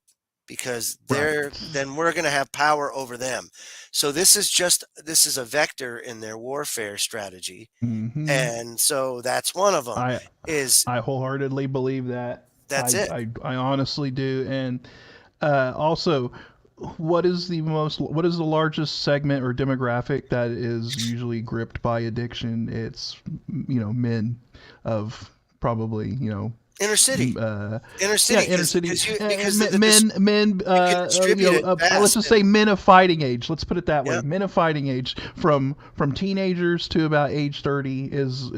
because then we're going to have power over them. So this is a vector in their warfare strategy. Mm-hmm. And so that's one of them. I wholeheartedly believe that. That's it. I honestly do. And also, what is the largest segment or demographic that is usually gripped by addiction? It's men of probably inner city. Inner city. Men. Let's just say men of fighting age. Let's put it that way. Yep. Men of fighting age, from teenagers to about age 30 is.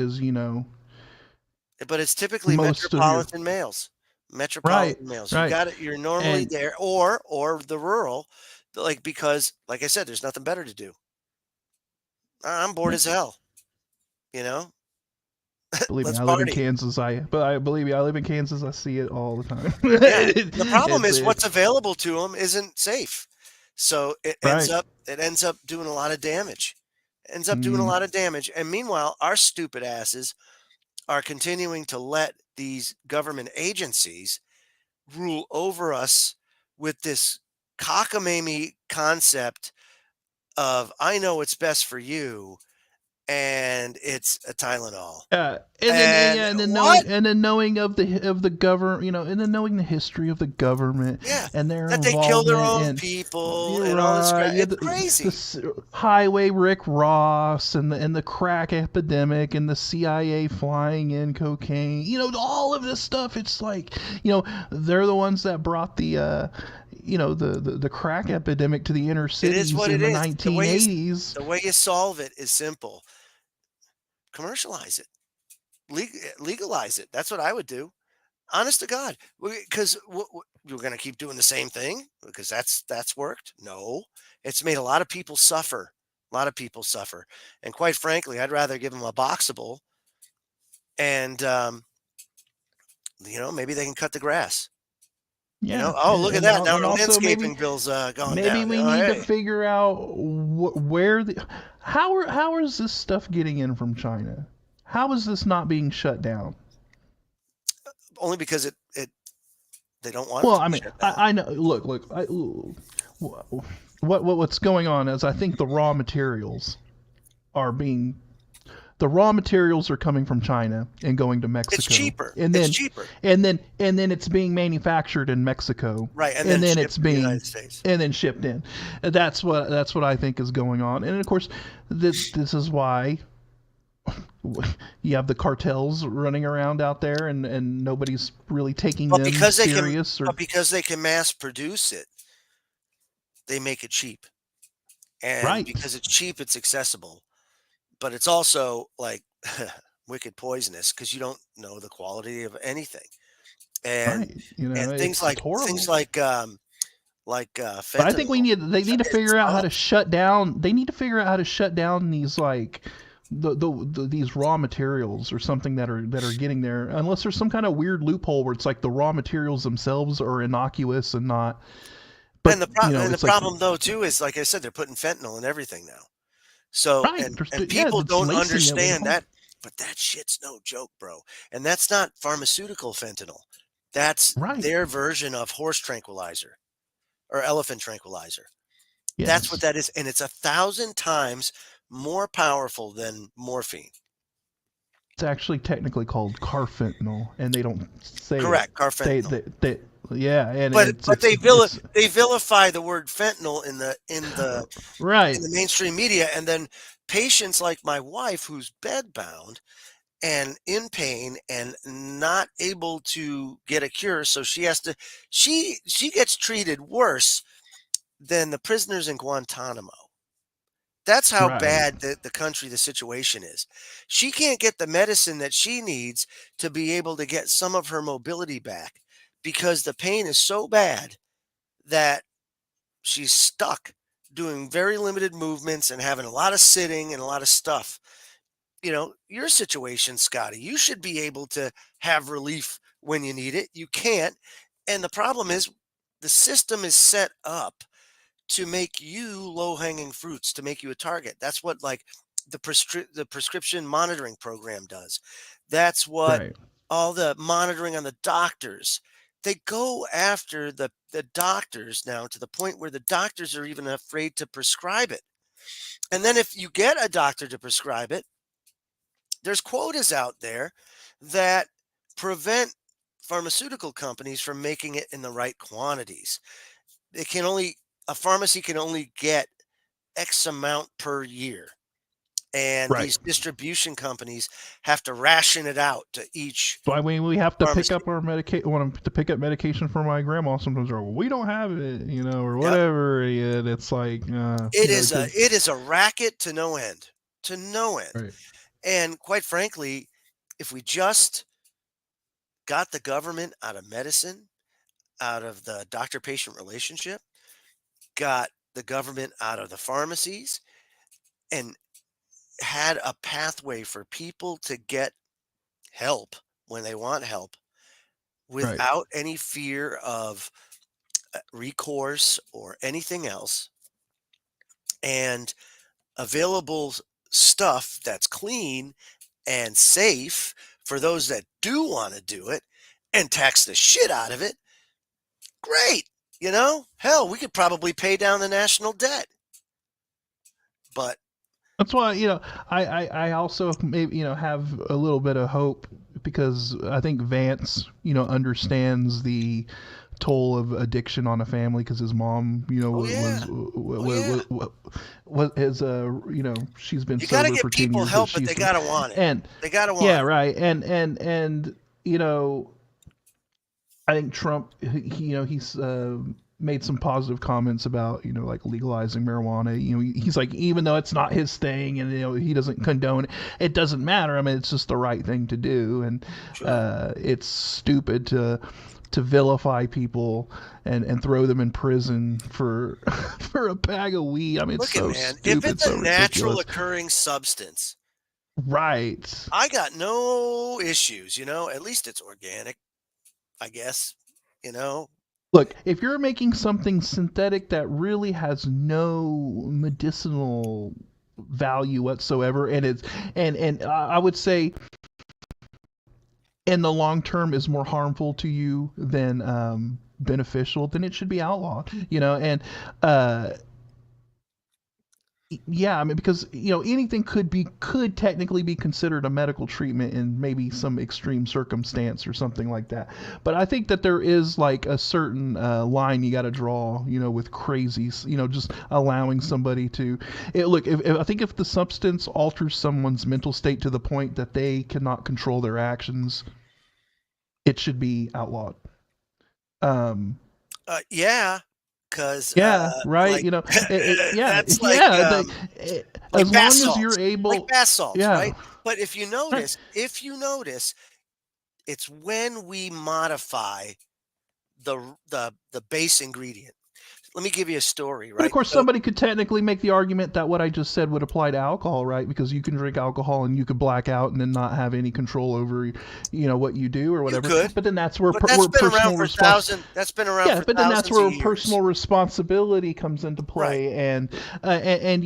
But it's typically metropolitan males. Metropolitan males. You got it. You're normally there, or the rural, because like I said, there's nothing better to do. I'm bored as hell. Believe me, I live in Kansas. I live in Kansas. I see it all the time. The problem is what's available to them isn't safe, so it ends up doing a lot of damage. And meanwhile, our stupid asses are continuing to let these government agencies rule over us with this cockamamie concept of, I know what's best for you, and it's a Tylenol. And then knowing of the government, and then knowing the history of the government, and their that they kill their own people and all this crap. It's crazy. The Highway Rick Ross and the crack epidemic and the CIA flying in cocaine, all of this stuff. It's like, they're the ones that brought the crack epidemic to the inner cities in the 1980s. The way you solve it is simple. Commercialize it. legalize it. That's what I would do. Honest to God, because we're going to keep doing the same thing because that's worked. No, it's made a lot of people suffer. A lot of people suffer, and quite frankly, I'd rather give them a boxable, and maybe they can cut the grass. Yeah. Oh, look at that! Now And our also landscaping bill's going down. Maybe we need to figure out how is this stuff getting in from China? How is this not being shut down? Only because they don't want. Well, I mean, I know. Look. What's going on is I think the raw materials are coming from China and going to Mexico. It's cheaper. It's cheaper. And then it's being manufactured in Mexico. Right. And then shipped it's being to the United States. And then shipped in. That's what I think is going on. And of course, this is why you have the cartels running around out there, and nobody's really taking them serious. But because they can mass produce it, they make it cheap. And because it's cheap, it's accessible. But it's also like wicked poisonous because you don't know the quality of anything. And and things like fentanyl. But I think they need to figure out how to shut down. They need to figure out how to shut down these these raw materials or something that are getting there, unless there's some kind of weird loophole where it's like the raw materials themselves are innocuous and not. But, and the problem though too is, like I said, they're putting fentanyl in everything now. So and people don't understand that, but that shit's no joke, bro. And that's not pharmaceutical fentanyl. That's their version of horse tranquilizer or elephant tranquilizer. Yes. That's what that is, and it's 1,000 times more powerful than morphine. It's actually technically called carfentanil, and they don't say correct carfentanil. But they vilify the word fentanyl in the mainstream media, and then patients like my wife, who's bedbound and in pain and not able to get a cure, so she gets treated worse than the prisoners in Guantanamo. That's how bad the situation is. She can't get the medicine that she needs to be able to get some of her mobility back because the pain is so bad that she's stuck doing very limited movements and having a lot of sitting and a lot of stuff. Your situation, Scotty, you should be able to have relief when you need it. You can't. And the problem is the system is set up to make you low-hanging fruits, to make you a target. That's what the prescription monitoring program does. That's what all the monitoring on the doctors. They go after the doctors now to the point where the doctors are even afraid to prescribe it. And then if you get a doctor to prescribe it, there's quotas out there that prevent pharmaceutical companies from making it in the right quantities. A pharmacy can only get X amount per year. And these distribution companies have to ration it out to each. So we have to pick up our medication. To pick up medication for my grandma sometimes, or we don't have it, or whatever. And it's like it is a racket to no end, Right. And quite frankly, if we just got the government out of medicine, out of the doctor-patient relationship, got the government out of the pharmacies, and had a pathway for people to get help when they want help without any fear of recourse or anything else, and available stuff that's clean and safe for those that do want to do it and tax the shit out of it, great. Hell, we could probably pay down the national debt. But that's why, I also maybe, have a little bit of hope because I think Vance, understands the toll of addiction on a family because his mom, she's been sober for 10 years. Help, but they gotta want it. And they gotta want it. Right. And I think Trump, he's made some positive comments about, like legalizing marijuana. He's like, even though it's not his thing and, he doesn't condone it, it doesn't matter. I mean, it's just the right thing to do. And it's stupid to vilify people and throw them in prison for for a bag of weed. I mean, it's so stupid. If it's a natural ridiculous. occurring substance, right? I got no issues. At least it's organic, I guess. Look, if you're making something synthetic that really has no medicinal value whatsoever, and I would say in the long term is more harmful to you than beneficial, then it should be outlawed. And yeah, I mean, because anything could technically be considered a medical treatment in maybe some extreme circumstance or something like that. But I think that there is like a certain line you got to draw, with crazies, just allowing somebody to look. If I think if the substance alters someone's mental state to the point that they cannot control their actions, it should be outlawed. Yeah. Because right, that's like as long as you're able, like bath salts, right? But if you notice, it's when we modify the base ingredient. Let me give you a story, right? But of course, somebody could technically make the argument that what I just said would apply to alcohol, right? Because you can drink alcohol and you could black out and then not have any control over, what you do or whatever. You could, but then that's where that's been around for thousands. That's been around. Yeah, but then that's where personal responsibility comes into play, right. and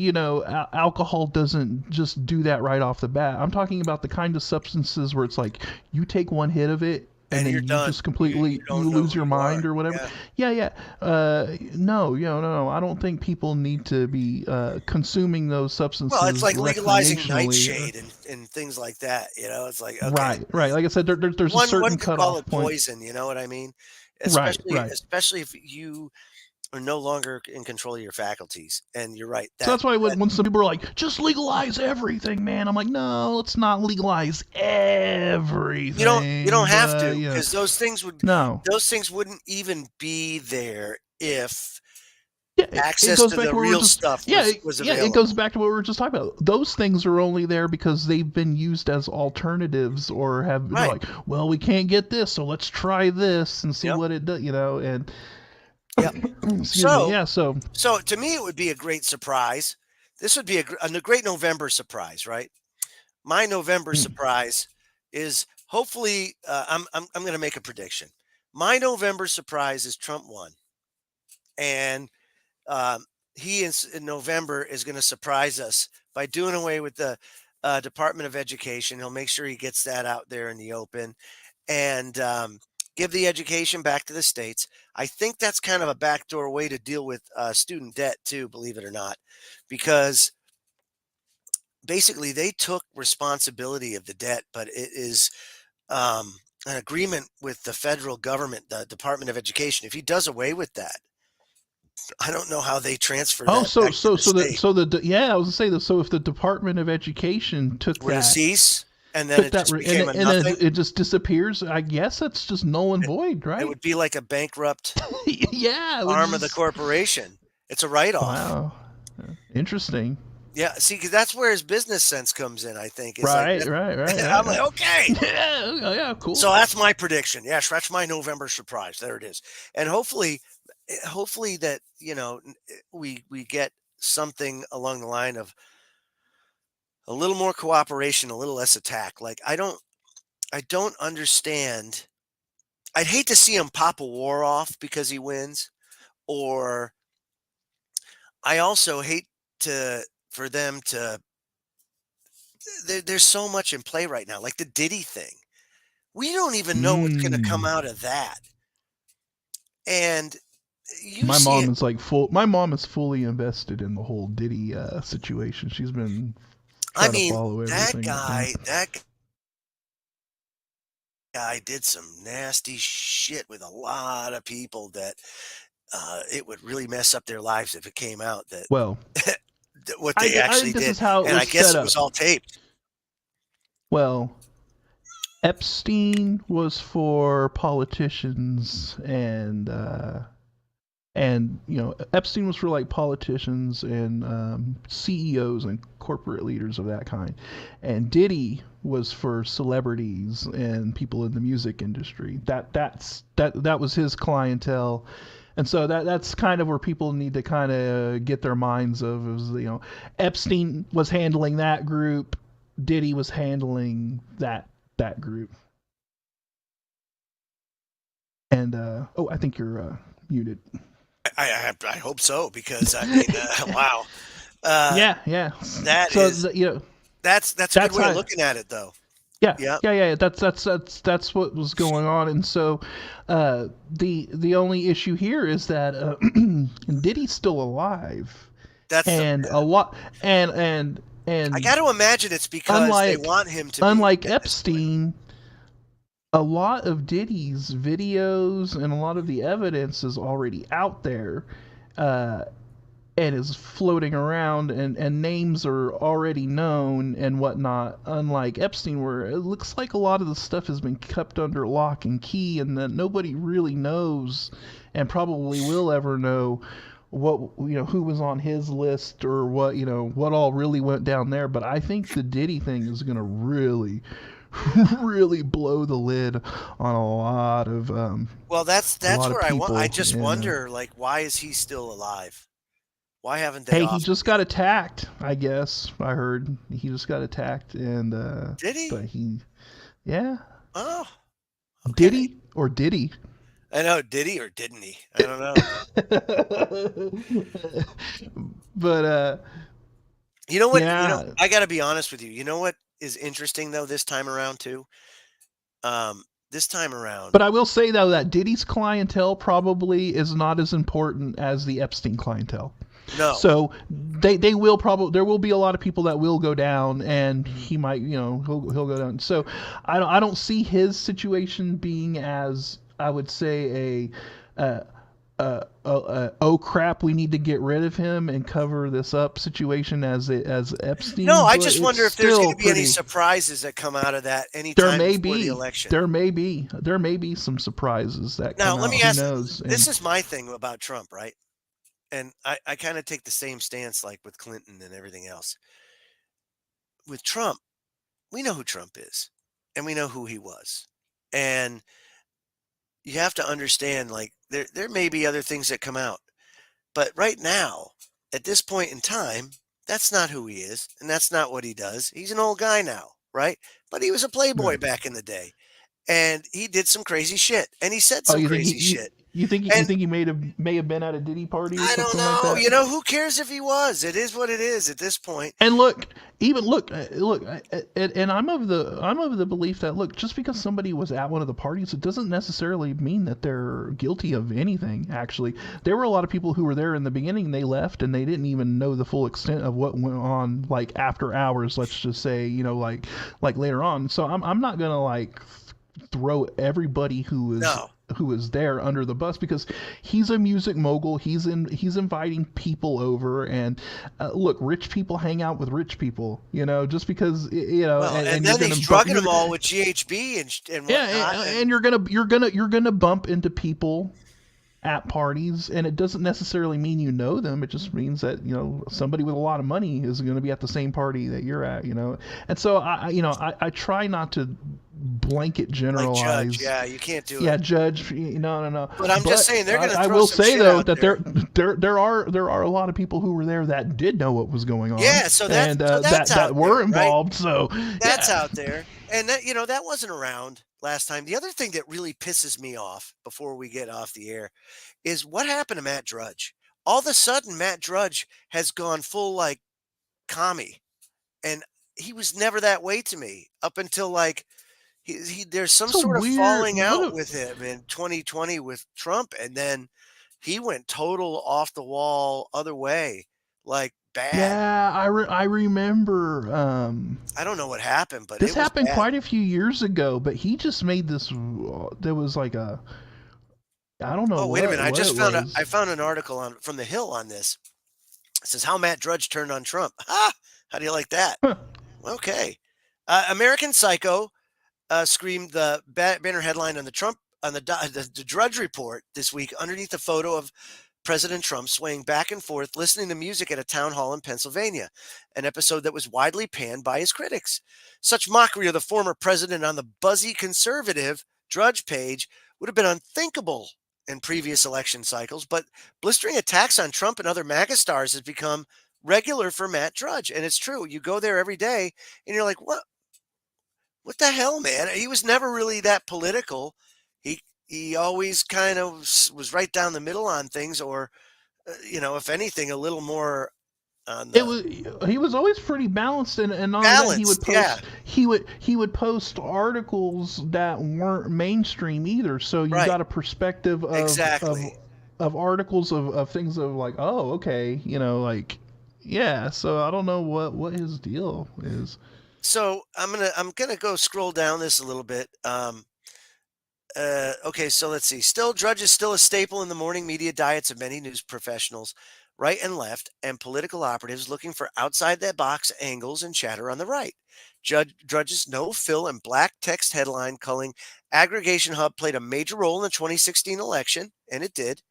alcohol doesn't just do that right off the bat. I'm talking about the kind of substances where it's like you take one hit of it. And then you just completely you lose your mind or whatever. Yeah. No. I don't think people need to be consuming those substances. Well, it's like legalizing nightshade and things like that. It's like okay. Right. Like I said, there's a certain cutoff point. Poison. You know what I mean? Right. Especially if you are no longer in control of your faculties. And you're right. So that's why when some people are like, just legalize everything, man. I'm like, no, let's not legalize everything. You don't have to, because those things wouldn't even be there if access to the real stuff was available. Yeah, it goes back to what we were just talking about. Those things are only there because they've been used as alternatives or have been like, well, we can't get this, so let's try this and see what it does, and yeah. So to me, it would be a great surprise. This would be a great November surprise, right? My November surprise is hopefully I'm going to make a prediction. My November surprise is Trump won, and he in November is going to surprise us by doing away with the Department of Education. He'll make sure he gets that out there in the open, and give the education back to the states. I think that's kind of a backdoor way to deal with student debt too, believe it or not, because basically they took responsibility of the debt, but it is an agreement with the federal government, the Department of Education. If he does away with that, I don't know how they transfer that. I was gonna say that. So if the Department of Education took to cease, and then it just became and then it just disappears. I guess that's just null and void, right? It would be like a bankrupt arm of the corporation. It's a write-off. Wow, interesting. Yeah, see, because that's where his business sense comes in. I think. Right. I'm like, okay, yeah, cool. So that's my prediction. Yeah, that's my November surprise. There it is, and hopefully that we get something along the line of a little more cooperation, a little less attack. Like I don't understand. I'd hate to see him pop a war off because he wins, or I also hate for them to. There's so much in play right now, like the Diddy thing. We don't even know what's going to come out of that. And my mom is like my mom is fully invested in the whole Diddy situation. She's been. That guy did some nasty shit with a lot of people that it would really mess up their lives if it came out that what they actually did. And I guess it was all taped. Well, Epstein was for politicians and And Epstein was for like politicians and CEOs and corporate leaders of that kind, and Diddy was for celebrities and people in the music industry. That was his clientele. And so that's kind of where people need to kind of get their minds of, is, Epstein was handling that group, Diddy was handling that group. And I think you're muted. I hope so, because I mean, wow. Yeah. That's a good way of looking at it, though. Yeah. That's what was going on, and so the only issue here is that Diddy's still alive. A lot, and I got to imagine it's because they want him to. Unlike Epstein, a lot of Diddy's videos and a lot of the evidence is already out there. And is floating around, and names are already known and whatnot, unlike Epstein, where it looks like a lot of the stuff has been kept under lock and key, and that nobody really knows and probably will ever know what who was on his list, or what all really went down there. But I think the Diddy thing is going to really blow the lid on a lot of well, that's where I just and, wonder, like, why is he still alive? Why haven't they? Hey, he just got attacked, I guess. I heard he just got attacked, and did he? But yeah. Oh. Okay. Did he or did he? I know, did he or didn't he? I don't know. But you know what? Yeah. I got to be honest with you. You know what is interesting though this time around too? This time around. But I will say though that Diddy's clientele probably is not as important as the Epstein clientele. No. So they will probably, there will be a lot of people that will go down, and he might, he'll go down. So I don't see his situation being as, I would say, oh crap, we need to get rid of him and cover this up situation as Epstein. No, I just wonder if there's going to be any surprises that come out of that anytime before the election. There may be some surprises that come out. Now, let me ask, knows? This is my thing about Trump, right? And I kind of take the same stance like with Clinton and everything else. With Trump, we know who Trump is, and we know who he was. And you have to understand, like, there may be other things that come out. But right now, at this point in time, that's not who he is, and that's not what he does. He's an old guy now, right? But he was a playboy back in the day. And he did some crazy shit, and he said some crazy shit. You think he may have been at a Diddy party or I something don't know. like that? Who cares if he was? It is what it is at this point. And look, and I'm of the belief that, just because somebody was at one of the parties, it doesn't necessarily mean that they're guilty of anything. Actually, there were a lot of people who were there in the beginning. They left and they didn't even know the full extent of what went on, like after hours. Let's just say, like later on. So I'm not gonna throw everybody who is there under the bus, because he's a music mogul. He's inviting people over, and look, rich people hang out with rich people, just because and then he's drugging them all with GHB and whatnot. And you're gonna bump into people at parties, and it doesn't necessarily mean you know them. It just means that somebody with a lot of money is going to be at the same party that you're at, and so I try not to blanket generalize. Like judge, yeah, you can't do it. Yeah, judge. No. But I'm just saying they're going to. I will say though that there are a lot of people who were there that did know what was going on. Yeah, so that's that were involved. Right? So that's out there, and that that wasn't around last time. The other thing that really pisses me off before we get off the air is what happened to Matt Drudge. All of a sudden, Matt Drudge has gone full commie, and he was never that way to me up until there's some sort of falling out with him in 2020 with Trump, and then he went total off the wall other way, bad. Yeah, I remember. I don't know what happened, but this happened quite a few years ago. But he just made this. There was I don't know. Oh, wait a minute! I found an article from The Hill on this. It says how Matt Drudge turned on Trump. How do you like that? Okay, American Psycho. Screamed the banner headline on the Drudge report this week underneath a photo of President Trump swaying back and forth, listening to music at a town hall in Pennsylvania, an episode that was widely panned by his critics. Such mockery of the former president on the buzzy conservative Drudge page would have been unthinkable in previous election cycles, but blistering attacks on Trump and other MAGA stars has become regular for Matt Drudge. And it's true. You go there every day and you're like, what the hell, man? He was never really that political. He always kind of was right down the middle on things, or, if anything, a little more on the... He was always pretty balanced, and on that he would post he would post articles that weren't mainstream either. So you got a perspective of articles of things of like, oh, okay, so I don't know what his deal is. So I'm gonna go scroll down this a little bit. Okay, so let's see. Still, Drudge is still a staple in the morning media diets of many news professionals, right and left, and political operatives looking for outside that box angles and chatter on the right. Drudge's no fill and black text headline calling Aggregation Hub played a major role in the 2016 election, and it did.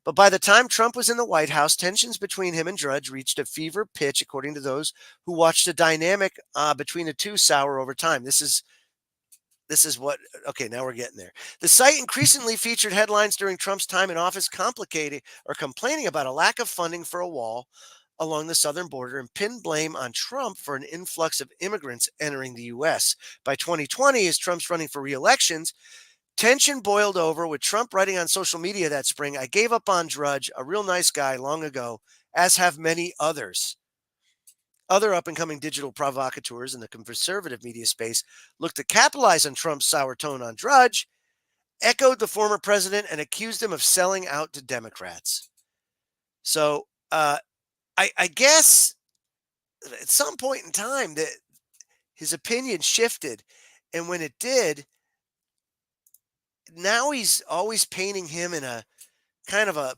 But by the time Trump was in the White House, tensions between him and Drudge reached a fever pitch, according to those who watched the dynamic between the two sour over time. This is what, okay, now we're getting there. The site increasingly featured headlines during Trump's time in office complaining about a lack of funding for a wall along the southern border and pinned blame on Trump for an influx of immigrants entering the U.S. By 2020, as Trump's running for re-elections, tension boiled over, with Trump writing on social media that spring, "I gave up on Drudge, a real nice guy, long ago, as have many others." Other up-and-coming digital provocateurs in the conservative media space looked to capitalize on Trump's sour tone on Drudge, echoed the former president, and accused him of selling out to Democrats. So I guess at some point in time that his opinion shifted, and when it did, now he's always painting him in a kind of a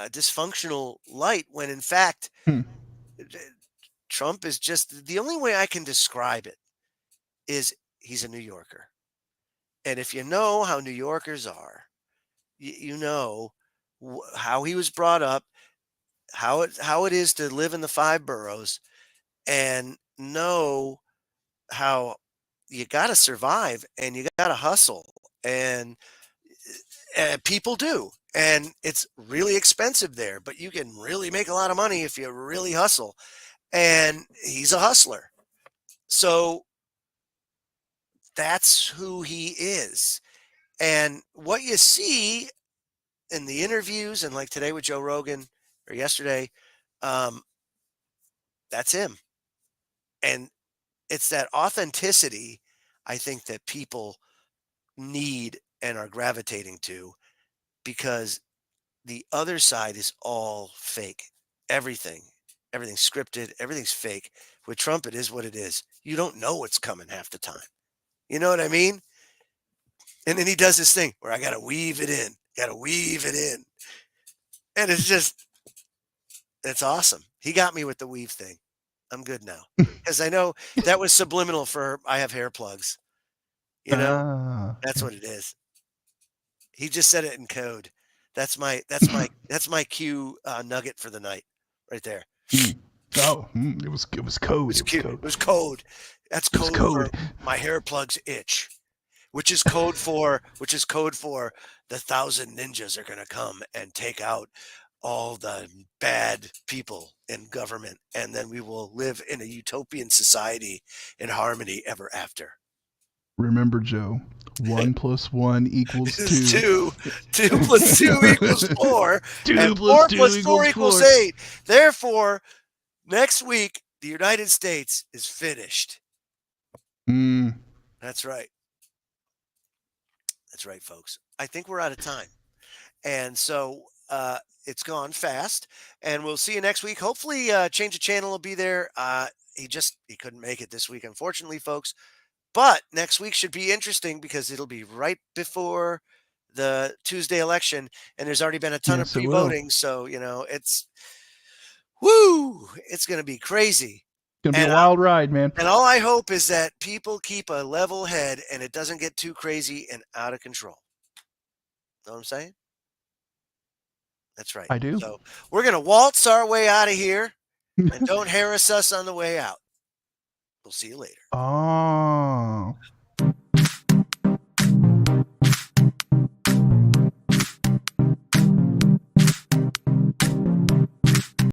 dysfunctional light, when in fact... Trump is just, the only way I can describe it is he's a New Yorker. And if you know how New Yorkers are, you know how he was brought up, how it is to live in the five boroughs, and know how you got to survive and you got to hustle, and people do. And it's really expensive there, but you can really make a lot of money if you really hustle. And he's a hustler. So that's who he is. And what you see in the interviews, and like today with Joe Rogan, or yesterday, that's him. And it's that authenticity, I think, that people need and are gravitating to, because the other side is all fake. Everything's scripted, everything's fake. With Trump, it is what it is. You don't know what's coming half the time. You know what I mean? And then he does this thing where I got to weave it in. And it's awesome. He got me with the weave thing. I'm good now. Because I know that was subliminal for I have hair plugs. That's what it is. He just said it in code. That's my cue nugget for the night, right there. It was code. It was code. That's code for my hair plugs itch, which is code for the 1,000 ninjas are gonna come and take out all the bad people in government, and then we will live in a utopian society in harmony ever after. Remember, Joe, 1 + 1 = 2. 2 + 2 = 4. 2 and + 4 2 + 4 = 8. Therefore, next week, the United States is finished. That's right. That's right, folks. I think we're out of time. And so it's gone fast. And we'll see you next week. Hopefully, Change of Channel will be there. He couldn't make it this week, unfortunately, folks. But next week should be interesting, because it'll be right before the Tuesday election, and there's already been a ton of pre-voting. So, it's going to be crazy. It's going to be a wild ride, man. And all I hope is that people keep a level head and it doesn't get too crazy and out of control. Know what I'm saying? That's right. I do. So we're going to waltz our way out of here, and don't harass us on the way out. We'll see you later. Oh.